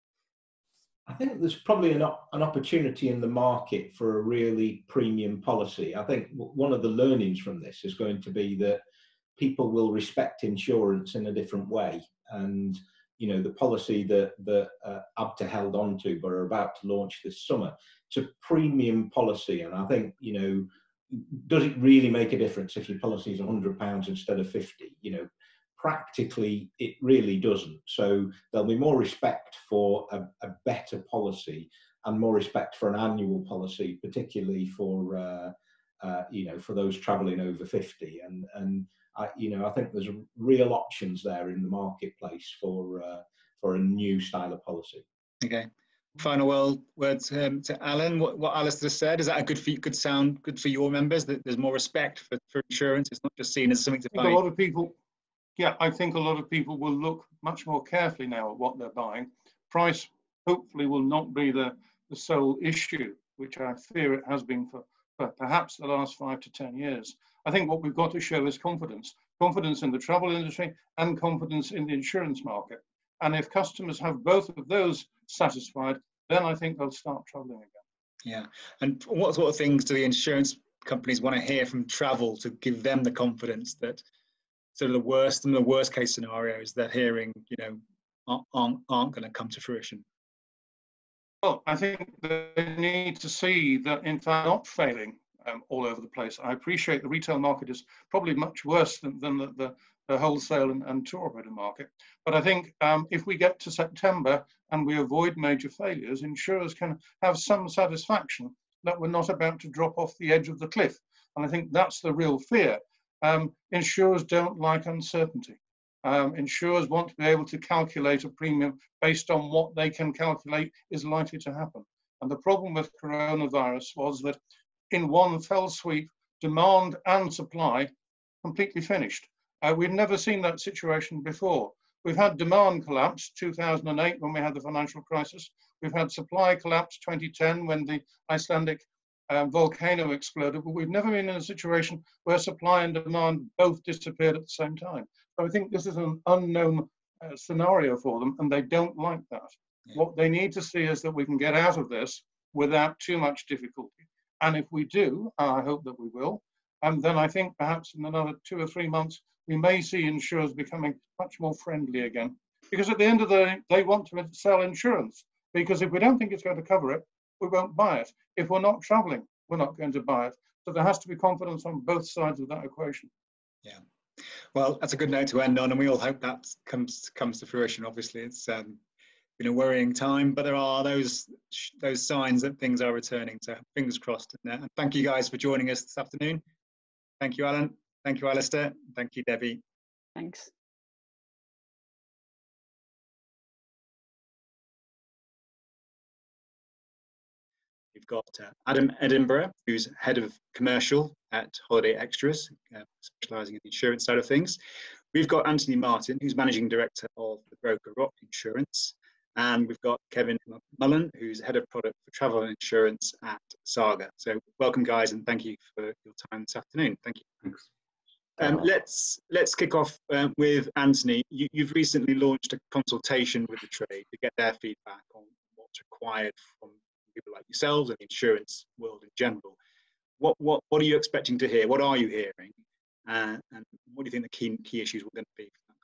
I think there's probably an opportunity in the market for a really premium policy. I think one of the learnings from this is going to be that people will respect insurance in a different way. And, the policy that ABTA held on to but are about to launch this summer, it's a premium policy. And I think, does it really make a difference if your policy is £100 instead of 50? Practically, it really doesn't. So there'll be more respect for a better policy, and more respect for an annual policy, particularly for for those travelling over 50. And I think there's real options there in the marketplace for a new style of policy. Okay. Final words to Alan. What Alistair said, is that a good for your members, that there's more respect for insurance? It's not just seen as something to buy. I think a lot of people will look much more carefully now at what they're buying. Price hopefully will not be the sole issue, which I fear it has been for perhaps the last 5 to 10 years. I think what we've got to show is confidence in the travel industry and confidence in the insurance market. And if customers have both of those satisfied, then I think they'll start traveling again. Yeah. And what sort of things do the insurance companies want to hear from travel to give them the confidence that sort of the worst case scenarios they're hearing, aren't going to come to fruition? Well, I think they need to see that, in fact, not failing all over the place. I appreciate the retail market is probably much worse than the wholesale and tour operator market. But I think if we get to September and we avoid major failures, insurers can have some satisfaction that we're not about to drop off the edge of the cliff. And I think that's the real fear. Insurers don't like uncertainty. Insurers want to be able to calculate a premium based on what they can calculate is likely to happen. And the problem with coronavirus was that in one fell sweep, demand and supply completely finished. We've never seen that situation before. We've had demand collapse 2008 when we had the financial crisis. We've had supply collapse 2010 when the Icelandic volcano exploded, but we've never been in a situation where supply and demand both disappeared at the same time. So I think this is an unknown scenario for them, and they don't like that. Yeah. What they need to see is that we can get out of this without too much difficulty. And if we do, I hope that we will, and then I think perhaps in another 2 or 3 months, we may see insurers becoming much more friendly again. Because at the end of the day, they want to sell insurance. Because if we don't think it's going to cover it, we won't buy it. If we're not traveling, we're not going to buy it. So there has to be confidence on both sides of that equation. Yeah. Well, that's a good note to end on, and we all hope that comes to fruition. Obviously, it's been a worrying time, but there are those signs that things are returning. So fingers crossed. And thank you guys for joining us this afternoon. Thank you, Alan. Thank you, Alistair. Thank you, Debbie. Thanks. We've got Adam Edinburgh, who's head of commercial at Holiday Extras, specialising in the insurance side of things. We've got Anthony Martin, who's managing director of the broker Rock Insurance. And we've got Kevin Mullen, who's head of product for travel and insurance at Saga. So welcome, guys, and thank you for your time this afternoon. Thank you. Thanks. Let's kick off with Anthony. You've recently launched a consultation with the trade to get their feedback on what's required from people like yourselves and the insurance world in general. What are you expecting to hear? What are you hearing? And what do you think the key issues were going to be for that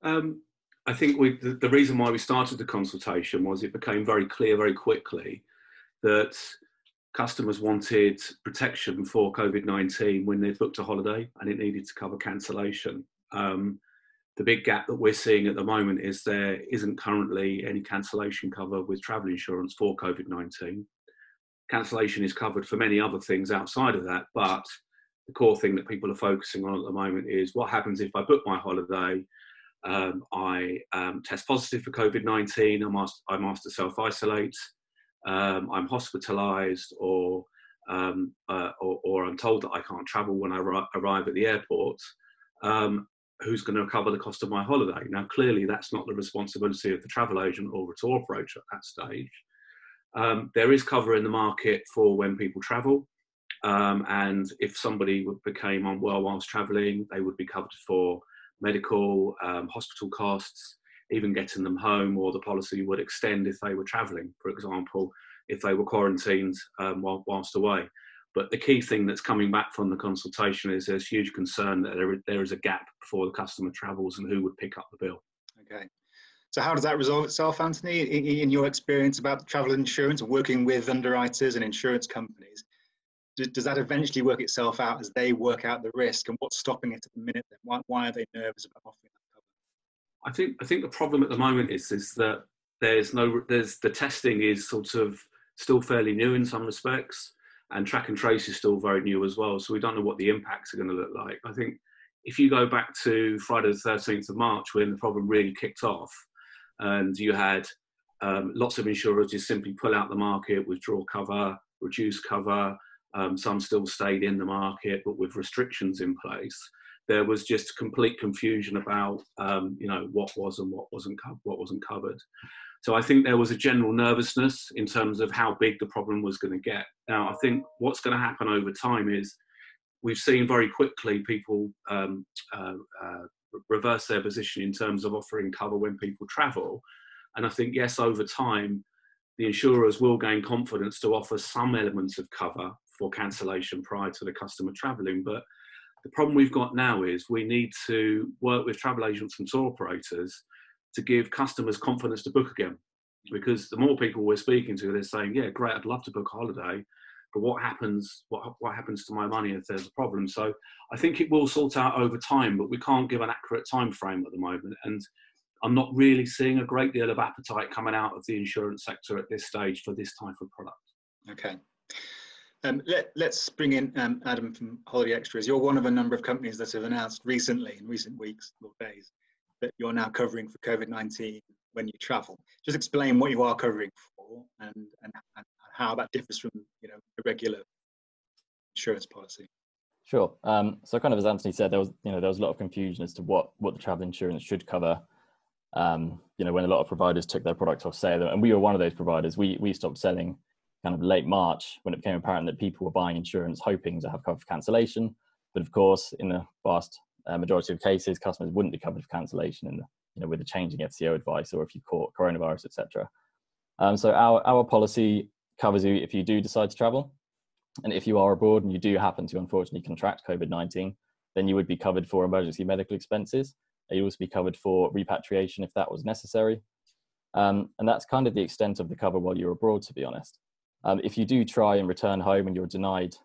consultation? I think the reason why we started the consultation was it became very clear very quickly that customers wanted protection for COVID-19 when they booked a holiday, and it needed to cover cancellation. The big gap that we're seeing at the moment is there isn't currently any cancellation cover with travel insurance for COVID-19. Cancellation is covered for many other things outside of that, but the core thing that people are focusing on at the moment is what happens if I book my holiday, I test positive for COVID-19, I'm asked to self-isolate, I'm hospitalised, or I'm told that I can't travel when I arrive at the airport. Who's going to cover the cost of my holiday? Now, clearly, that's not the responsibility of the travel agent or the tour operator at that stage. There is cover in the market for when people travel, and if somebody became unwell whilst travelling, they would be covered for medical, hospital costs, even getting them home, or the policy would extend if they were travelling, for example, if they were quarantined whilst away. But the key thing that's coming back from the consultation is there's huge concern that there is a gap before the customer travels and who would pick up the bill. Okay. So how does that resolve itself, Anthony, in your experience about travel insurance, working with underwriters and insurance companies? Does that eventually work itself out as they work out the risk, and what's stopping it at the minute then? Why are they nervous about offering that cover? I think the problem at the moment is that the testing is sort of still fairly new in some respects, and track and trace is still very new as well. So we don't know what the impacts are going to look like. I think if you go back to Friday the 13th of March, when the problem really kicked off, and you had lots of insurers just simply pull out the market, withdraw cover, reduce cover. Some still stayed in the market, but with restrictions in place. There was just complete confusion about, what was and what wasn't covered. So I think there was a general nervousness in terms of how big the problem was going to get. Now, I think what's going to happen over time is we've seen very quickly people reverse their position in terms of offering cover when people travel. And I think, yes, over time, the insurers will gain confidence to offer some elements of cover for cancellation prior to the customer travelling. But the problem we've got now is we need to work with travel agents and tour operators to give customers confidence to book again. Because the more people we're speaking to, they're saying, yeah, great, I'd love to book a holiday, but what happens to my money if there's a problem? So I think it will sort out over time, but we can't give an accurate time frame at the moment. And I'm not really seeing a great deal of appetite coming out of the insurance sector at this stage for this type of product. Okay. Let's bring in Adam from Holiday Extras. You're one of a number of companies that have announced recently, in recent weeks or days, that you're now covering for COVID-19 when you travel. Just explain what you are covering for and how that differs from a regular insurance policy. Sure. So kind of as Anthony said, there was a lot of confusion as to what the travel insurance should cover. When a lot of providers took their products off sale, and we were one of those providers. We stopped selling kind of late March when it became apparent that people were buying insurance hoping to have cover for cancellation. But of course, in the vast majority of cases, customers wouldn't be covered for cancellation with the changing FCO advice, or if you caught coronavirus, etc. So our policy covers you if you do decide to travel, and if you are abroad and you do happen to unfortunately contract COVID-19, then you would be covered for emergency medical expenses. You'd also be covered for repatriation if that was necessary. And that's kind of the extent of the cover while you're abroad, to be honest. If you do try and return home and you're denied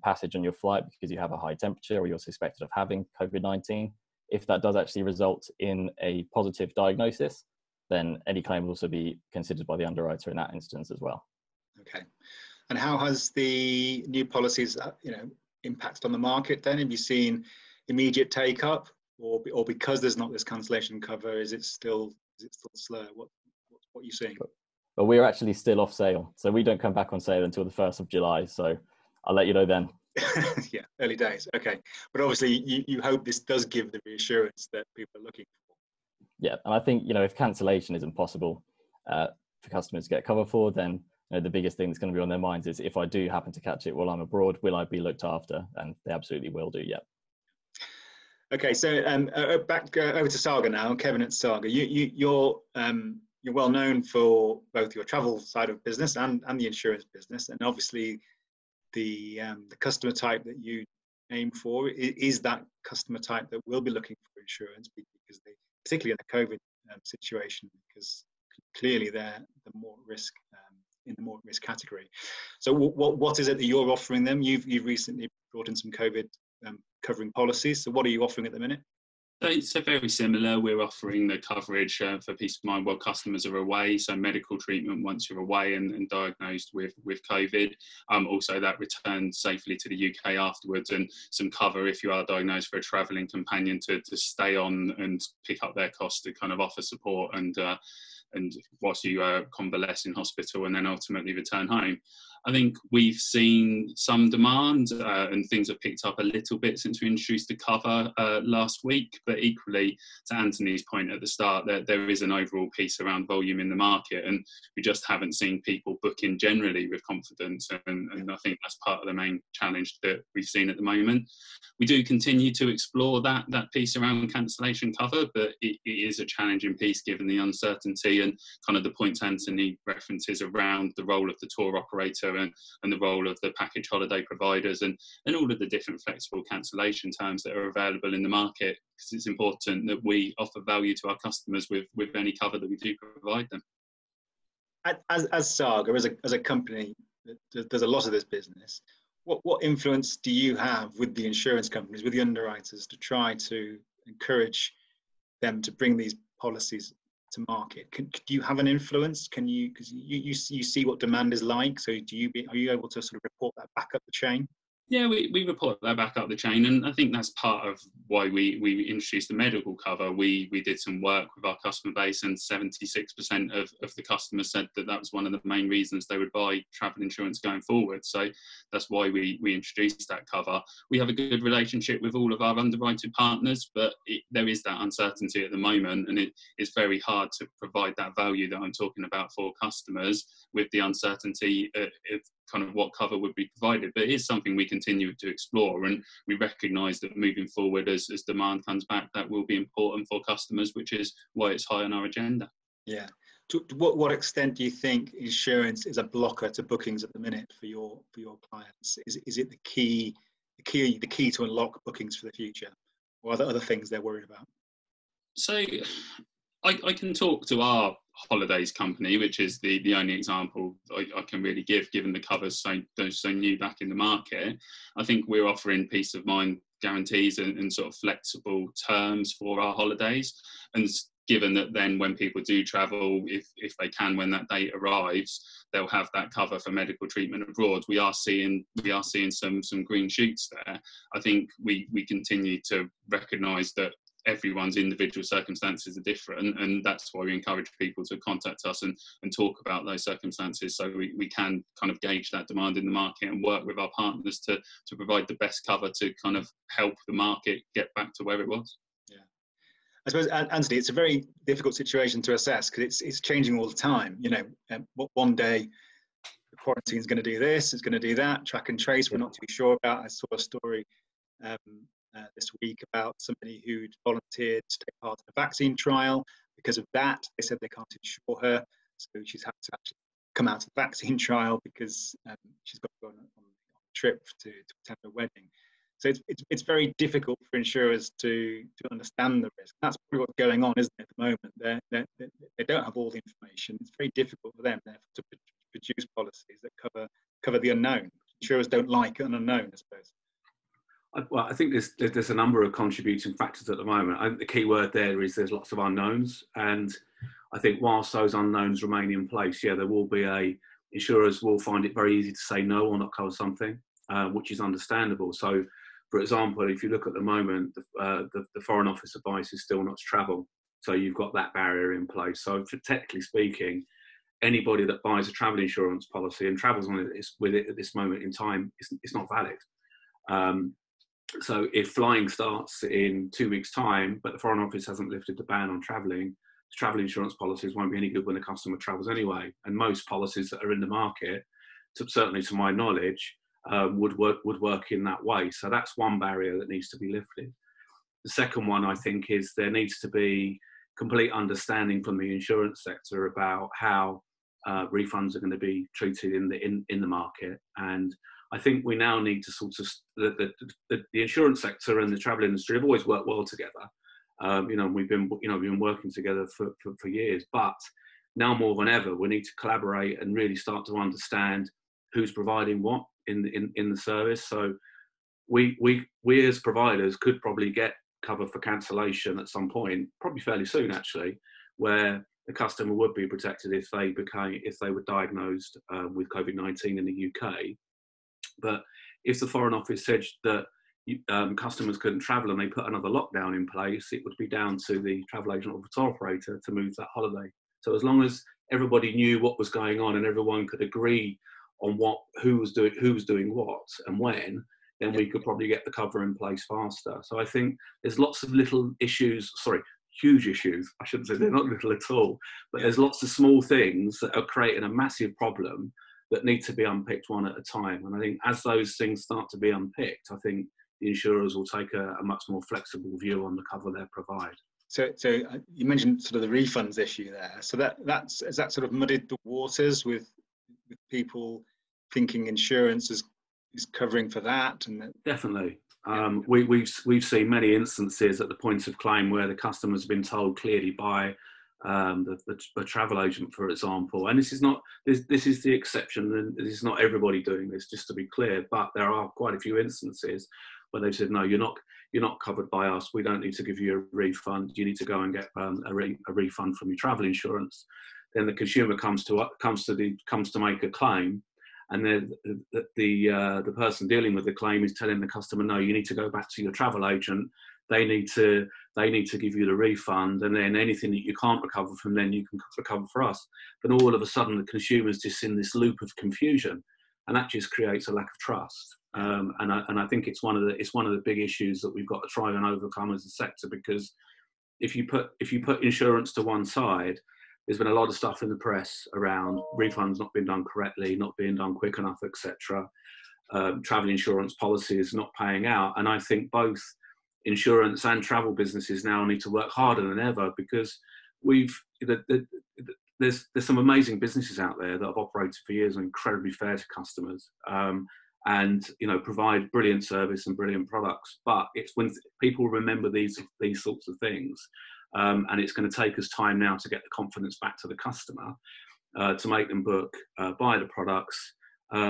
passage on your flight because you have a high temperature or you're suspected of having COVID-19. If that does actually result in a positive diagnosis, then any claim will also be considered by the underwriter in that instance as well. Okay. And how has the new policies, impacted on the market then? Have you seen immediate take up, or because there's not this cancellation cover, is it still slow? What are you seeing? But we're actually still off sale, so we don't come back on sale until the 1st of July. So I'll let you know then. Yeah, early days. Okay, but obviously you hope this does give the reassurance that people are looking for. Yeah, and I think if cancellation isn't possible for customers to get cover for, then the biggest thing that's going to be on their minds is, if I do happen to catch it while I'm abroad, will I be looked after? And they absolutely will do. Yeah. Okay, so back over to Saga now. Kevin at Saga, you're well known for both your travel side of business and the insurance business, and obviously the customer type that you aim for is that customer type that will be looking for insurance, because they, particularly in the COVID situation, because clearly they're the more at risk in the more at risk category. So what is it that you're offering them? You've recently brought in some COVID covering policies. So what are you offering at the minute? So very similar. We're offering the coverage for peace of mind while customers are away. So medical treatment once you're away and diagnosed with COVID. Also that return safely to the UK afterwards, and some cover if you are diagnosed for a travelling companion to stay on and pick up their costs to kind of offer support and whilst you convalesce in hospital and then ultimately return home. I think we've seen some demand and things have picked up a little bit since we introduced the cover last week, but equally, to Anthony's point at the start, there is an overall piece around volume in the market, and we just haven't seen people book in generally with confidence, and I think that's part of the main challenge that we've seen at the moment. We do continue to explore that piece around cancellation cover, but it is a challenging piece given the uncertainty and kind of the points Anthony references around the role of the tour operator and the role of the package holiday providers and all of the different flexible cancellation terms that are available in the market, because it's important that we offer value to our customers with any cover that we do provide them. As Saga, as a company that does a lot of this business, what influence do you have with the insurance companies, with the underwriters, to try to encourage them to bring these policies to market? Do you have an influence? Can you, because you see what demand is like, so are you able to sort of report that back up the chain? Yeah, we report that back up the chain, and I think that's part of why we introduced the medical cover. We did some work with our customer base, and 76% of the customers said that was one of the main reasons they would buy travel insurance going forward. So that's why we introduced that cover. We have a good relationship with all of our underwriting partners, but there is that uncertainty at the moment, and it's very hard to provide that value that I'm talking about for customers with the uncertainty of kind of what cover would be provided. But it is something we continue to explore, and we recognise that moving forward as demand comes back, that will be important for customers, which is why it's high on our agenda. Yeah. To what extent do you think insurance is a blocker to bookings at the minute for your clients? Is it the key to unlock bookings for the future, or are there other things they're worried about? So I can talk to our holidays company, which is the only example I can really give, given the covers so new back in the market. I think we're offering peace of mind guarantees and sort of flexible terms for our holidays, and given that then when people do travel, if they can, when that date arrives, they'll have that cover for medical treatment abroad. We are seeing some green shoots there. I think we continue to recognise that everyone's individual circumstances are different, and that's why we encourage people to contact us and talk about those circumstances, so we can kind of gauge that demand in the market and work with our partners to provide the best cover to kind of help the market get back to where it was. Yeah, I suppose, Anthony, it's a very difficult situation to assess because it's changing all the time. One day the quarantine is going to do this, it's going to do that, track and trace, we're not too sure about. I saw a story this week about somebody who'd volunteered to take part in a vaccine trial. Because of that, they said they can't insure her, so she's had to actually come out of the vaccine trial because she's got to go on a trip to attend a wedding. So it's very difficult for insurers to understand the risk. That's probably what's going on, isn't it, at the moment? They don't have all the information. It's very difficult for them, therefore, to produce policies that cover the unknown. insurers don't like an unknown, I suppose. Well, I think there's a number of contributing factors at the moment. I think the key word there is there's lots of unknowns, and I think whilst those unknowns remain in place, yeah, there will be insurers will find it very easy to say no or not cover something, which is understandable. So, for example, if you look at the moment, the Foreign Office advice is still not to travel, so you've got that barrier in place. So, technically speaking, anybody that buys a travel insurance policy and travels on it with it at this moment in time, it's not valid. So if flying starts in 2 weeks' time, but the Foreign Office hasn't lifted the ban on travelling, travel insurance policies won't be any good when the customer travels anyway. And most policies that are in the market, certainly to my knowledge, would work in that way. So that's one barrier that needs to be lifted. The second one, I think, is there needs to be complete understanding from the insurance sector about how refunds are going to be treated in the market. And I think we now need to sort of the insurance sector and the travel industry have always worked well together. We've been working together for years, but now more than ever, we need to collaborate and really start to understand who's providing what in the service. So we as providers could probably get cover for cancellation at some point, probably fairly soon actually, where the customer would be protected if they were diagnosed with COVID-19 in the UK. But if the Foreign Office said that customers couldn't travel and they put another lockdown in place, it would be down to the travel agent or tour operator to move that holiday. So as long as everybody knew what was going on and everyone could agree on who was doing what and when, then we could probably get the cover in place faster. So I think there's lots of little issues, huge issues. I shouldn't say they're not little at all, but there's lots of small things that are creating a massive problem that need to be unpicked one at a time. And I think as those things start to be unpicked, I think the insurers will take a much more flexible view on the cover they provide. So you mentioned sort of the refunds issue there. So has that sort of muddied the waters with people thinking insurance is covering for that? And definitely. We've seen many instances at the point of claim where the customer's been told clearly by the travel agent, for example, and this is the exception, and this is not everybody doing this, just to be clear, but there are quite a few instances where they've said, no, you're not covered by us, we don't need to give you a refund, you need to go and get a refund from your travel insurance. Then the consumer comes to make a claim, and then the person dealing with the claim is telling the customer, no, you need to go back to your travel agent. They need to give you the refund, and then anything that you can't recover from them, you can recover for us. But all of a sudden, the consumer's just in this loop of confusion, and that just creates a lack of trust. And I think it's one of the big issues that we've got to try and overcome as a sector, because if you put insurance to one side, there's been a lot of stuff in the press around refunds not being done correctly, not being done quick enough, etc. Travel insurance policies not paying out, and I think both insurance and travel businesses now need to work harder than ever, because there's some amazing businesses out there that have operated for years and incredibly fair to customers, and provide brilliant service and brilliant products. But it's when people remember these sorts of things, and it's going to take us time now to get the confidence back to the customer, to make them buy the products.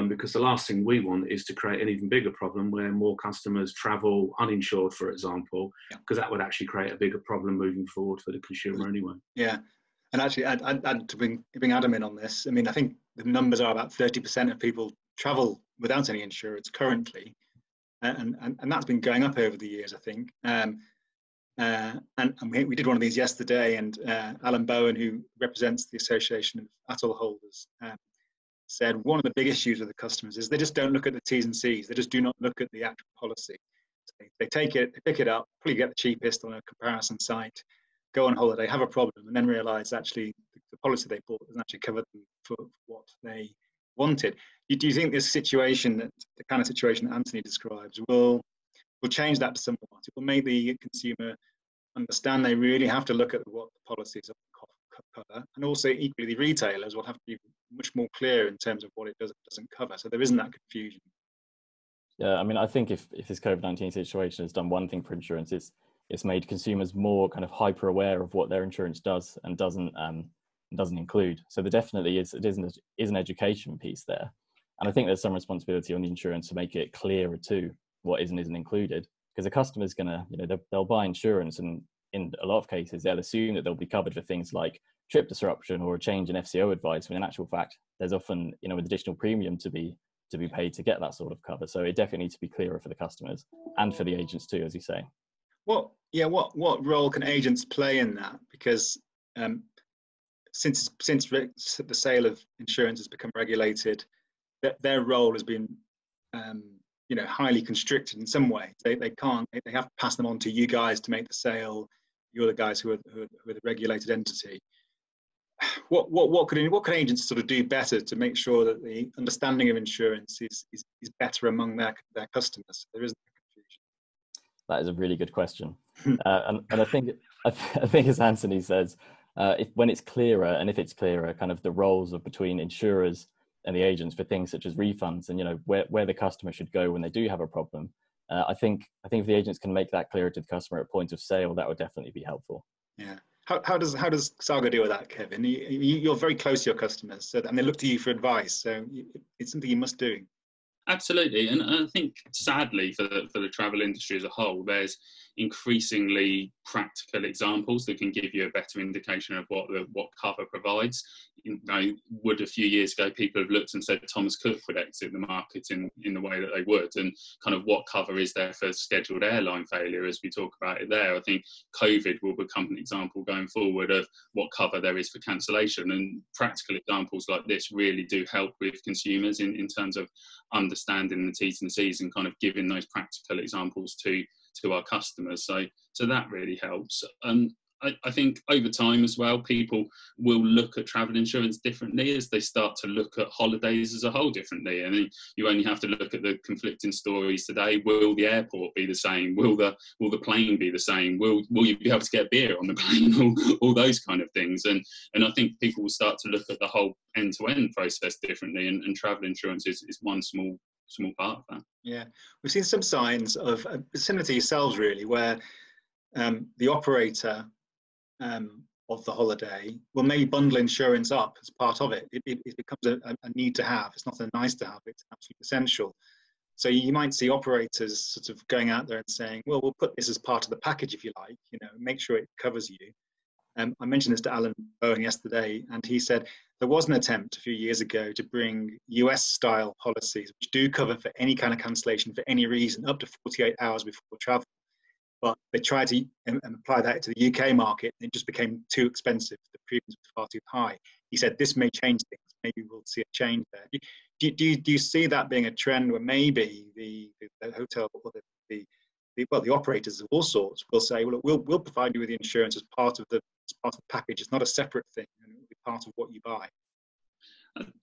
Because the last thing we want is to create an even bigger problem where more customers travel uninsured, for example, because that would actually create a bigger problem moving forward for the consumer anyway. Yeah, and actually, I'd to bring Adam in on this. I mean, I think the numbers are about 30% of people travel without any insurance currently, and that's been going up over the years, I think. And we did one of these yesterday, and Alan Bowen, who represents the Association of Atoll Holders, said one of the big issues with the customers is they just don't look at the T's and C's. They just do not look at the actual policy. So they take it, they pick it up, probably get the cheapest on a comparison site, go on holiday, have a problem, and then realise actually the policy they bought doesn't actually cover them for what they wanted. Do you think this situation, the kind of situation that Anthony describes, will change that somewhat? It will make the consumer understand they really have to look at what the policies cover, and also equally the retailers will have to be much more clear in terms of what it does and doesn't cover, so there isn't that confusion. Yeah, I mean, I think if this COVID-19 situation has done one thing for insurance, it's made consumers more kind of hyper aware of what their insurance does and doesn't include. So there definitely is an education piece there, And I think there's some responsibility on the insurance to make it clearer too what is and isn't included, because the customer's gonna, they'll buy insurance, and in a lot of cases they'll assume that they'll be covered for things like trip disruption or a change in FCO advice, when in actual fact there's often an additional premium to be paid to get that sort of cover. So it definitely needs to be clearer for the customers and for the agents too, as you say. What role can agents play in that? Because since the sale of insurance has become regulated, their role has been highly constricted in some ways. They have to pass them on to you guys to make the sale. You're the guys who are the regulated entity. What could agents sort of do better to make sure that the understanding of insurance is better among their customers? So there isn't confusion. That is a really good question, and I think as Anthony says, when it's clearer, and if it's clearer, kind of the roles of between insurers and the agents for things such as refunds, and where the customer should go when they do have a problem. I think if the agents can make that clearer to the customer at point of sale, that would definitely be helpful. Yeah. How does Saga deal with that, Kevin? You're very close to your customers, and they look to you for advice. So it's something you must do. Absolutely, and I think sadly for the travel industry as a whole, there's increasingly practical examples that can give you a better indication of what cover provides. Would a few years ago people have looked and said Thomas Cook would exit the market in the way that they would, and kind of what cover is there for scheduled airline failure, as we talk about it there. I think COVID will become an example going forward of what cover there is for cancellation, and practical examples like this really do help with consumers in terms of understanding the T's and C's and kind of giving those practical examples to our customers. So that really helps. And I think over time as well, people will look at travel insurance differently as they start to look at holidays as a whole differently. And you only have to look at the conflicting stories today. Will the airport be the same? Will the plane be the same? Will you be able to get beer on the plane? all those kind of things. And I think people will start to look at the whole end-to-end process differently. And travel insurance is one small part of that. Yeah, we've seen some signs of similar to yourselves really, where the operator of the holiday will maybe bundle insurance up as part of it. It becomes a need to have. It's not a nice to have, it's absolutely essential. So you might see operators sort of going out there and saying, well, we'll put this as part of the package if you like, make sure it covers you. I mentioned this to Alan Bowen yesterday, and he said there was an attempt a few years ago to bring US-style policies, which do cover for any kind of cancellation for any reason, up to 48 hours before travel. But they tried to apply that to the UK market, and it just became too expensive. The premiums were far too high. He said this may change things. Maybe we'll see a change there. Do you see that being a trend where maybe the hotel or the operators of all sorts will say, well, we'll provide you with the insurance as part of the package. It's not a separate thing, and it will be part of what you buy.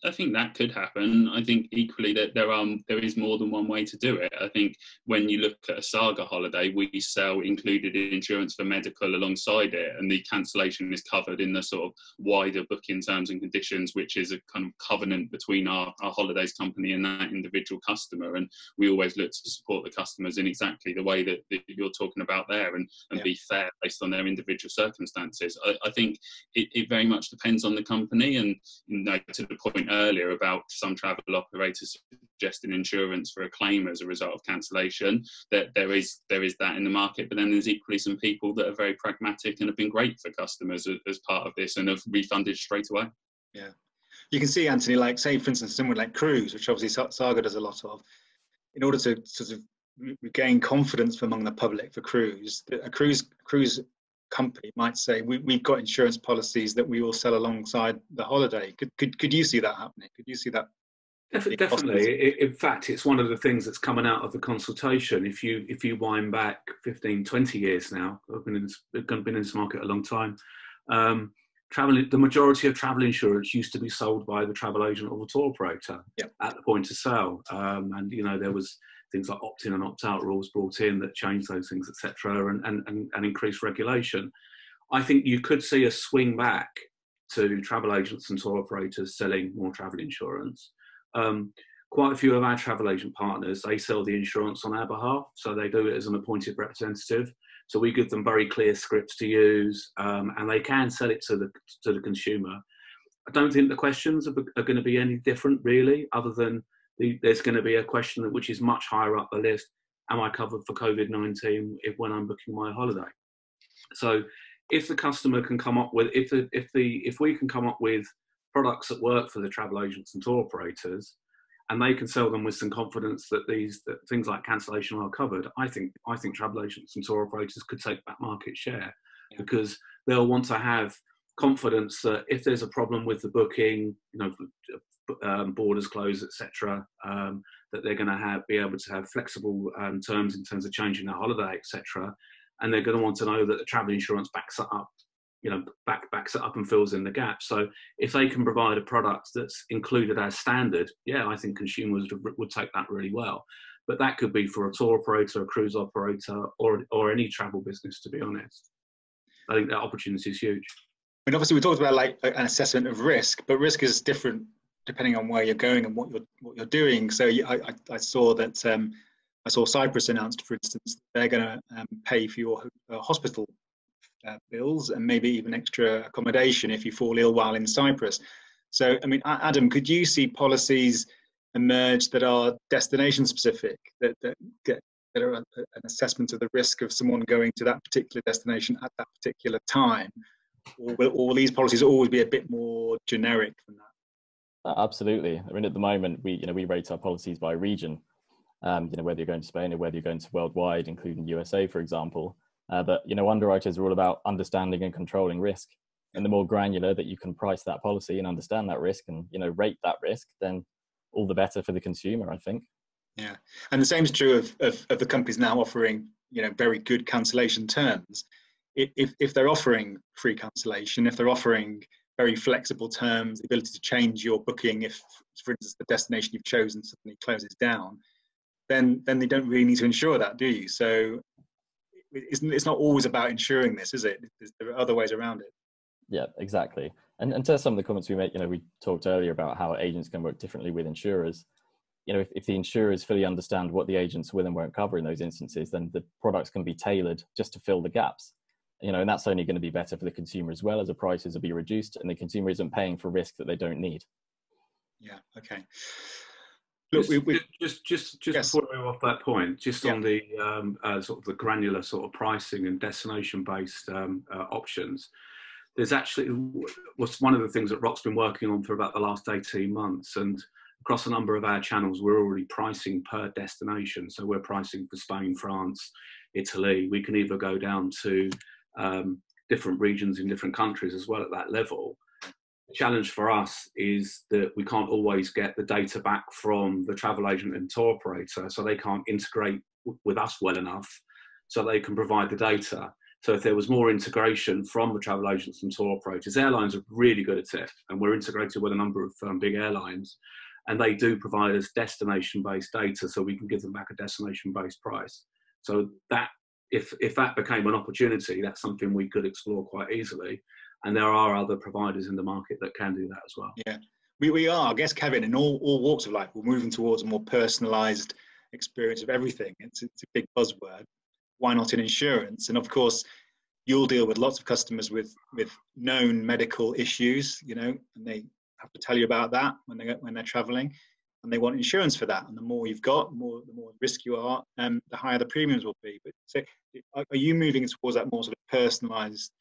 I think that could happen. I think equally that there is more than one way to do it. I think when you look at a Saga holiday, we sell included insurance for medical alongside it, and the cancellation is covered in the sort of wider booking terms and conditions, which is a kind of covenant between our holidays company and that individual customer. And we always look to support the customers in exactly the way that you're talking about there, and be fair based on their individual circumstances. I think it very much depends on the company, and to the point earlier about some travel operators suggesting insurance for a claim as a result of cancellation, that there is that in the market, but then there's equally some people that are very pragmatic and have been great for customers as part of this and have refunded straight away. Yeah, you can see, Anthony, like say for instance someone like cruise, which obviously Saga does a lot of, in order to sort of regain confidence among the public for cruise, a cruise company might say we've got insurance policies that we will sell alongside the holiday. Could you see that happening? Could you see that? Definitely. In fact, it's one of the things that's coming out of the consultation. If you wind back 15, 20 years now, I've been in this market a long time. The majority of travel insurance used to be sold by the travel agent or the tour operator at the point of sale, and there was things like opt-in and opt-out rules brought in that changed those things, etc., and increased regulation. I think you could see a swing back to travel agents and tour operators selling more travel insurance. Quite a few of our travel agent partners, they sell the insurance on our behalf, so they do it as an appointed representative. So we give them very clear scripts to use, and they can sell it to the consumer. I don't think the questions are going to be any different, really, other than there's going to be a question which is much higher up the list. Am I covered for COVID-19 when I'm booking my holiday? So if the customer can come up with, if we can come up with products that work for the travel agents and tour operators, and they can sell them with some confidence that that things like cancellation are covered, I think travel agents and tour operators could take back market share, because they'll want to have confidence that if there's a problem with the booking, borders closed, etc., that they're going to be able to have flexible terms in terms of changing their holiday, etc., and they're going to want to know that the travel insurance backs it up, backs it up and fills in the gap. So if they can provide a product that's included as standard, I think consumers would take that really well. But that could be for a tour operator, a cruise operator, or any travel business, to be honest. I think that opportunity is huge. And obviously we talked about like an assessment of risk, but risk is different depending on where you're going and what you're doing. So I saw that Cyprus announced, for instance, they're going to pay for your hospital bills and maybe even extra accommodation if you fall ill while in Cyprus. So, I mean, Adam, could you see policies emerge that are destination specific, that are an assessment of the risk of someone going to that particular destination at that particular time? Or will these policies always be a bit more generic than that? Absolutely. I mean, at the moment, we rate our policies by region. Whether you're going to Spain or whether you're going to worldwide, including USA, for example. But underwriters are all about understanding and controlling risk. And the more granular that you can price that policy and understand that risk and rate that risk, then all the better for the consumer, I think. Yeah, and the same is true of the companies now offering very good cancellation terms. If they're offering free cancellation, if they're offering very flexible terms, the ability to change your booking if, for instance, the destination you've chosen suddenly closes down, then they don't really need to insure that, do you? So it's not always about insuring this, is it? There are other ways around it. Yeah, exactly. And to some of the comments we made, we talked earlier about how agents can work differently with insurers. If the insurers fully understand what the agents will and won't cover in those instances, then the products can be tailored just to fill the gaps. And that's only going to be better for the consumer as well, as the prices will be reduced and the consumer isn't paying for risk that they don't need. Yeah, okay. Look, just yes. Before we move off that point, on the sort of the granular sort of pricing and destination-based options, there's actually what's one of the things that Rock's been working on for about the last 18 months, and across a number of our channels, we're already pricing per destination. So we're pricing for Spain, France, Italy. We can either go down to different regions in different countries as well at that level. The challenge for us is that we can't always get the data back from the travel agent and tour operator, so they can't integrate with us well enough so they can provide the data. So if there was more integration from the travel agents and tour operators, airlines are really good at it, and we're integrated with a number of big airlines, and they do provide us destination-based data so we can give them back a destination-based price. So that if that became an opportunity, that's something we could explore quite easily. And there are other providers in the market that can do that as well. Yeah, we are, I guess, Kevin, in all walks of life, we're moving towards a more personalised experience of everything. It's a big buzzword. Why not in insurance? And of course, you'll deal with lots of customers with known medical issues, and they have to tell you about that when they're travelling, and they want insurance for that. And the more you've got, the more risk you are, the higher the premiums will be. But so, are you moving towards that more sort of personalised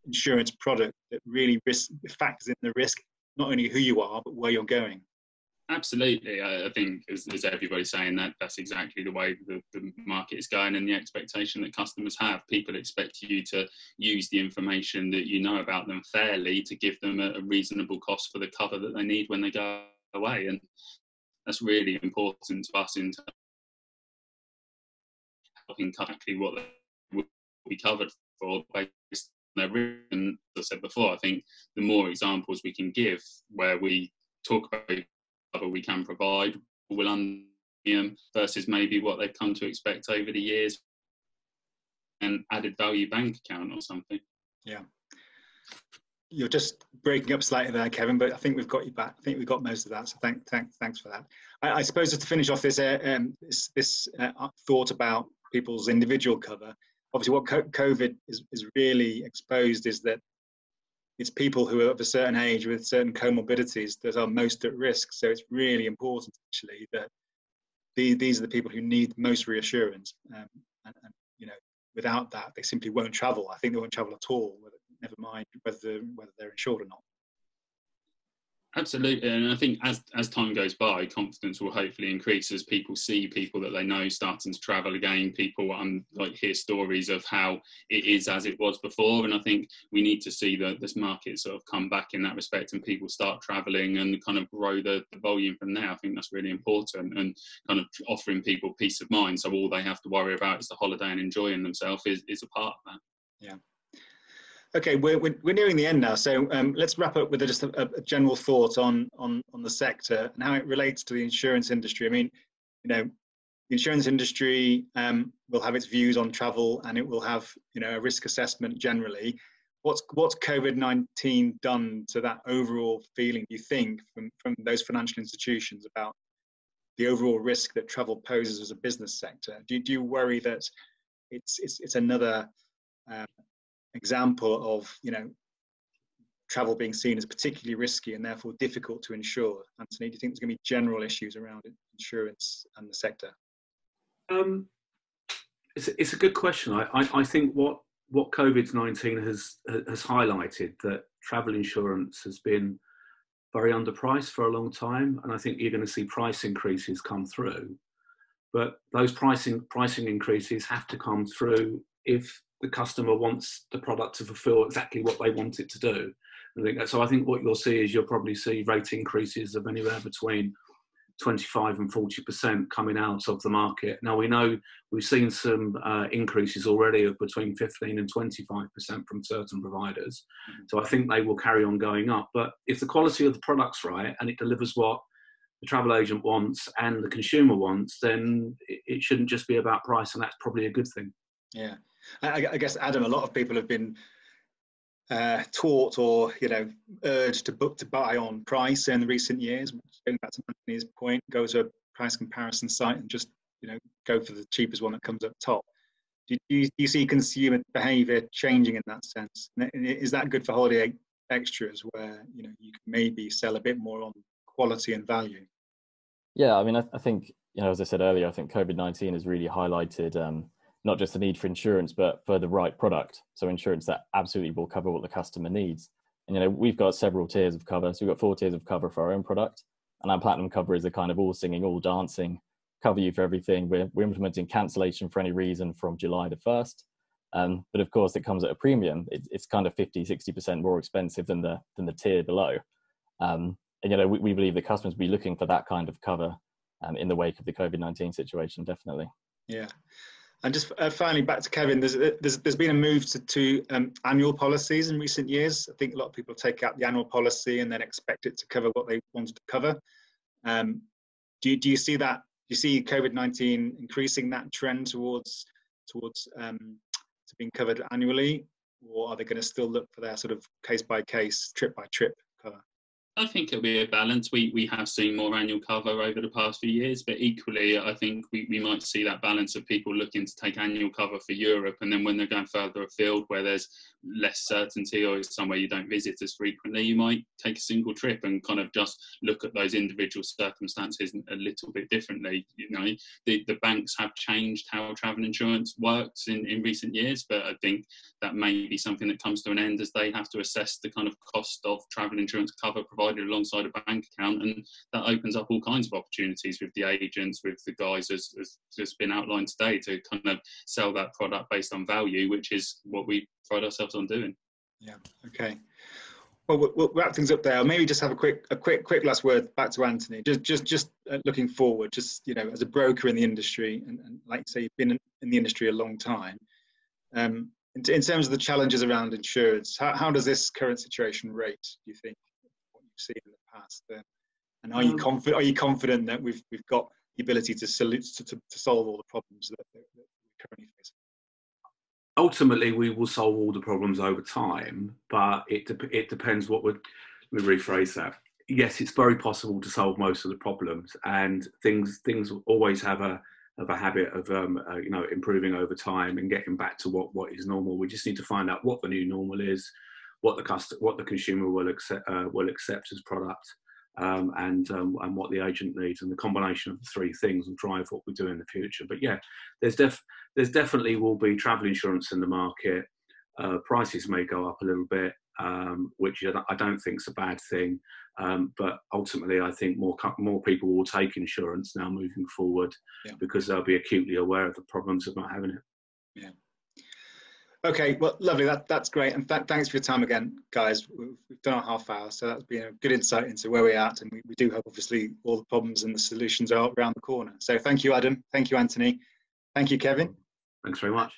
insurance product that really factors in the risk, not only who you are but where you're going? Absolutely. I think as everybody's saying, that's exactly the way the market is going, and the expectation that customers have. People expect you to use the information that you know about them fairly to give them a reasonable cost for the cover that they need when they go away, and that's really important to us in terms of helping exactly what they will be covered for based on their risk. And as I said before, I think the more examples we can give where we talk about cover we can provide will understand versus maybe what they've come to expect over the years, an added value bank account or something. Yeah. You're just breaking up slightly there, Kevin, but I think we've got you back. I think we've got most of that. So thanks for that. I suppose just to finish off this thought about people's individual cover. Obviously, what COVID is really exposed is that it's people who are of a certain age with certain comorbidities that are most at risk. So it's really important actually that these are the people who need most reassurance, and you know, without that they simply won't travel. I think they won't travel at all, never mind whether they're insured or not. Absolutely, and I think as time goes by, confidence will hopefully increase as people see people that they know starting to travel again. People like hear stories of how it is as it was before, and I think we need to see this market sort of come back in that respect, and people start travelling and kind of grow the volume from there. I think that's really important, and kind of offering people peace of mind, so all they have to worry about is the holiday and enjoying themselves is a part of that. Yeah. Okay, we're nearing the end now, so let's wrap up with just a general thought on the sector and how it relates to the insurance industry. I mean, you know, the insurance industry will have its views on travel, and it will have, you know, a risk assessment generally. What's COVID-19 done to that overall feeling, do you think, from those financial institutions about the overall risk that travel poses as a business sector? Do you worry that it's another example of, you know, travel being seen as particularly risky and therefore difficult to insure? Anthony, do you think there's going to be general issues around insurance and the sector? It's a good question. I think what COVID-19 has highlighted, that travel insurance has been very underpriced for a long time, and I think you're going to see price increases come through. But those pricing increases have to come through if the customer wants the product to fulfill exactly what they want it to do. I think what you'll see is you'll probably see rate increases of anywhere between 25 and 40% coming out of the market. Now, we know we've seen some increases already of between 15 and 25% from certain providers. So I think they will carry on going up. But if the quality of the product's right and it delivers what the travel agent wants and the consumer wants, then it shouldn't just be about price, and that's probably a good thing. Yeah. I guess, Adam, a lot of people have been taught or, you know, urged to buy on price in recent years. Going back to Anthony's point, go to a price comparison site and just, you know, go for the cheapest one that comes up top. Do you see consumer behaviour changing in that sense? Is that good for holiday extras, where, you know, you can maybe sell a bit more on quality and value? Yeah, I mean, I think, you know, as I said earlier, I think COVID-19 has really highlighted not just the need for insurance, but for the right product. So insurance that absolutely will cover what the customer needs. And, you know, we've got several tiers of cover. So we've got 4 tiers of cover for our own product. And our platinum cover is a kind of all singing, all dancing, cover you for everything. We're implementing cancellation for any reason from July the 1st. But of course, it comes at a premium. It's kind of 50, 60% more expensive than the tier below. And, you know, we believe the customers will be looking for that kind of cover in the wake of the COVID-19 situation, definitely. Yeah. And just finally, back to Kevin, there's been a move to annual policies in recent years. I think a lot of people take out the annual policy and then expect it to cover what they wanted to cover. Do you see that? Do you see COVID-19 increasing that trend towards to being covered annually, or are they going to still look for their sort of case by case, trip by trip cover? I think it'll be a balance. We have seen more annual cover over the past few years, but equally, I think we might see that balance of people looking to take annual cover for Europe, and then when they're going further afield where there's less certainty or somewhere you don't visit as frequently, you might take a single trip and kind of just look at those individual circumstances a little bit differently. You know, the banks have changed how travel insurance works in recent years, but I think that may be something that comes to an end as they have to assess the kind of cost of travel insurance cover provided alongside a bank account, and that opens up all kinds of opportunities with the agents, with the guys as just been outlined today, to kind of sell that product based on value, which is what we pride ourselves on doing. Yeah. Okay. Well, we'll wrap things up there. I'll maybe just have a quick last word back to Anthony. Just looking forward, just, you know, as a broker in the industry, and like you say, you've been in the industry a long time. In terms of the challenges around insurance, how does this current situation rate, do you think, what you've seen in the past? And are you confident that we've got the ability to solve all the problems that we're currently facing? Ultimately, we will solve all the problems over time, but it depends what let me rephrase that. Yes, it's very possible to solve most of the problems, and things always have a habit of you know, improving over time and getting back to what is normal. We just need to find out what the new normal is, what the consumer will accept as product, and what the agent needs, and the combination of the three things will drive what we do in the future. But yeah, there's definitely will be travel insurance in the market. Prices may go up a little bit, which I don't think is a bad thing. But ultimately, I think more people will take insurance now moving forward, because they'll be acutely aware of the problems of not having it. Yeah. Okay, well, lovely. That's great. And thanks for your time again, guys. We've done our half hour, so that's been a good insight into where we're at. And we do have, obviously, all the problems and the solutions are around the corner. So thank you, Adam. Thank you, Anthony. Thank you, Kevin. Thanks very much.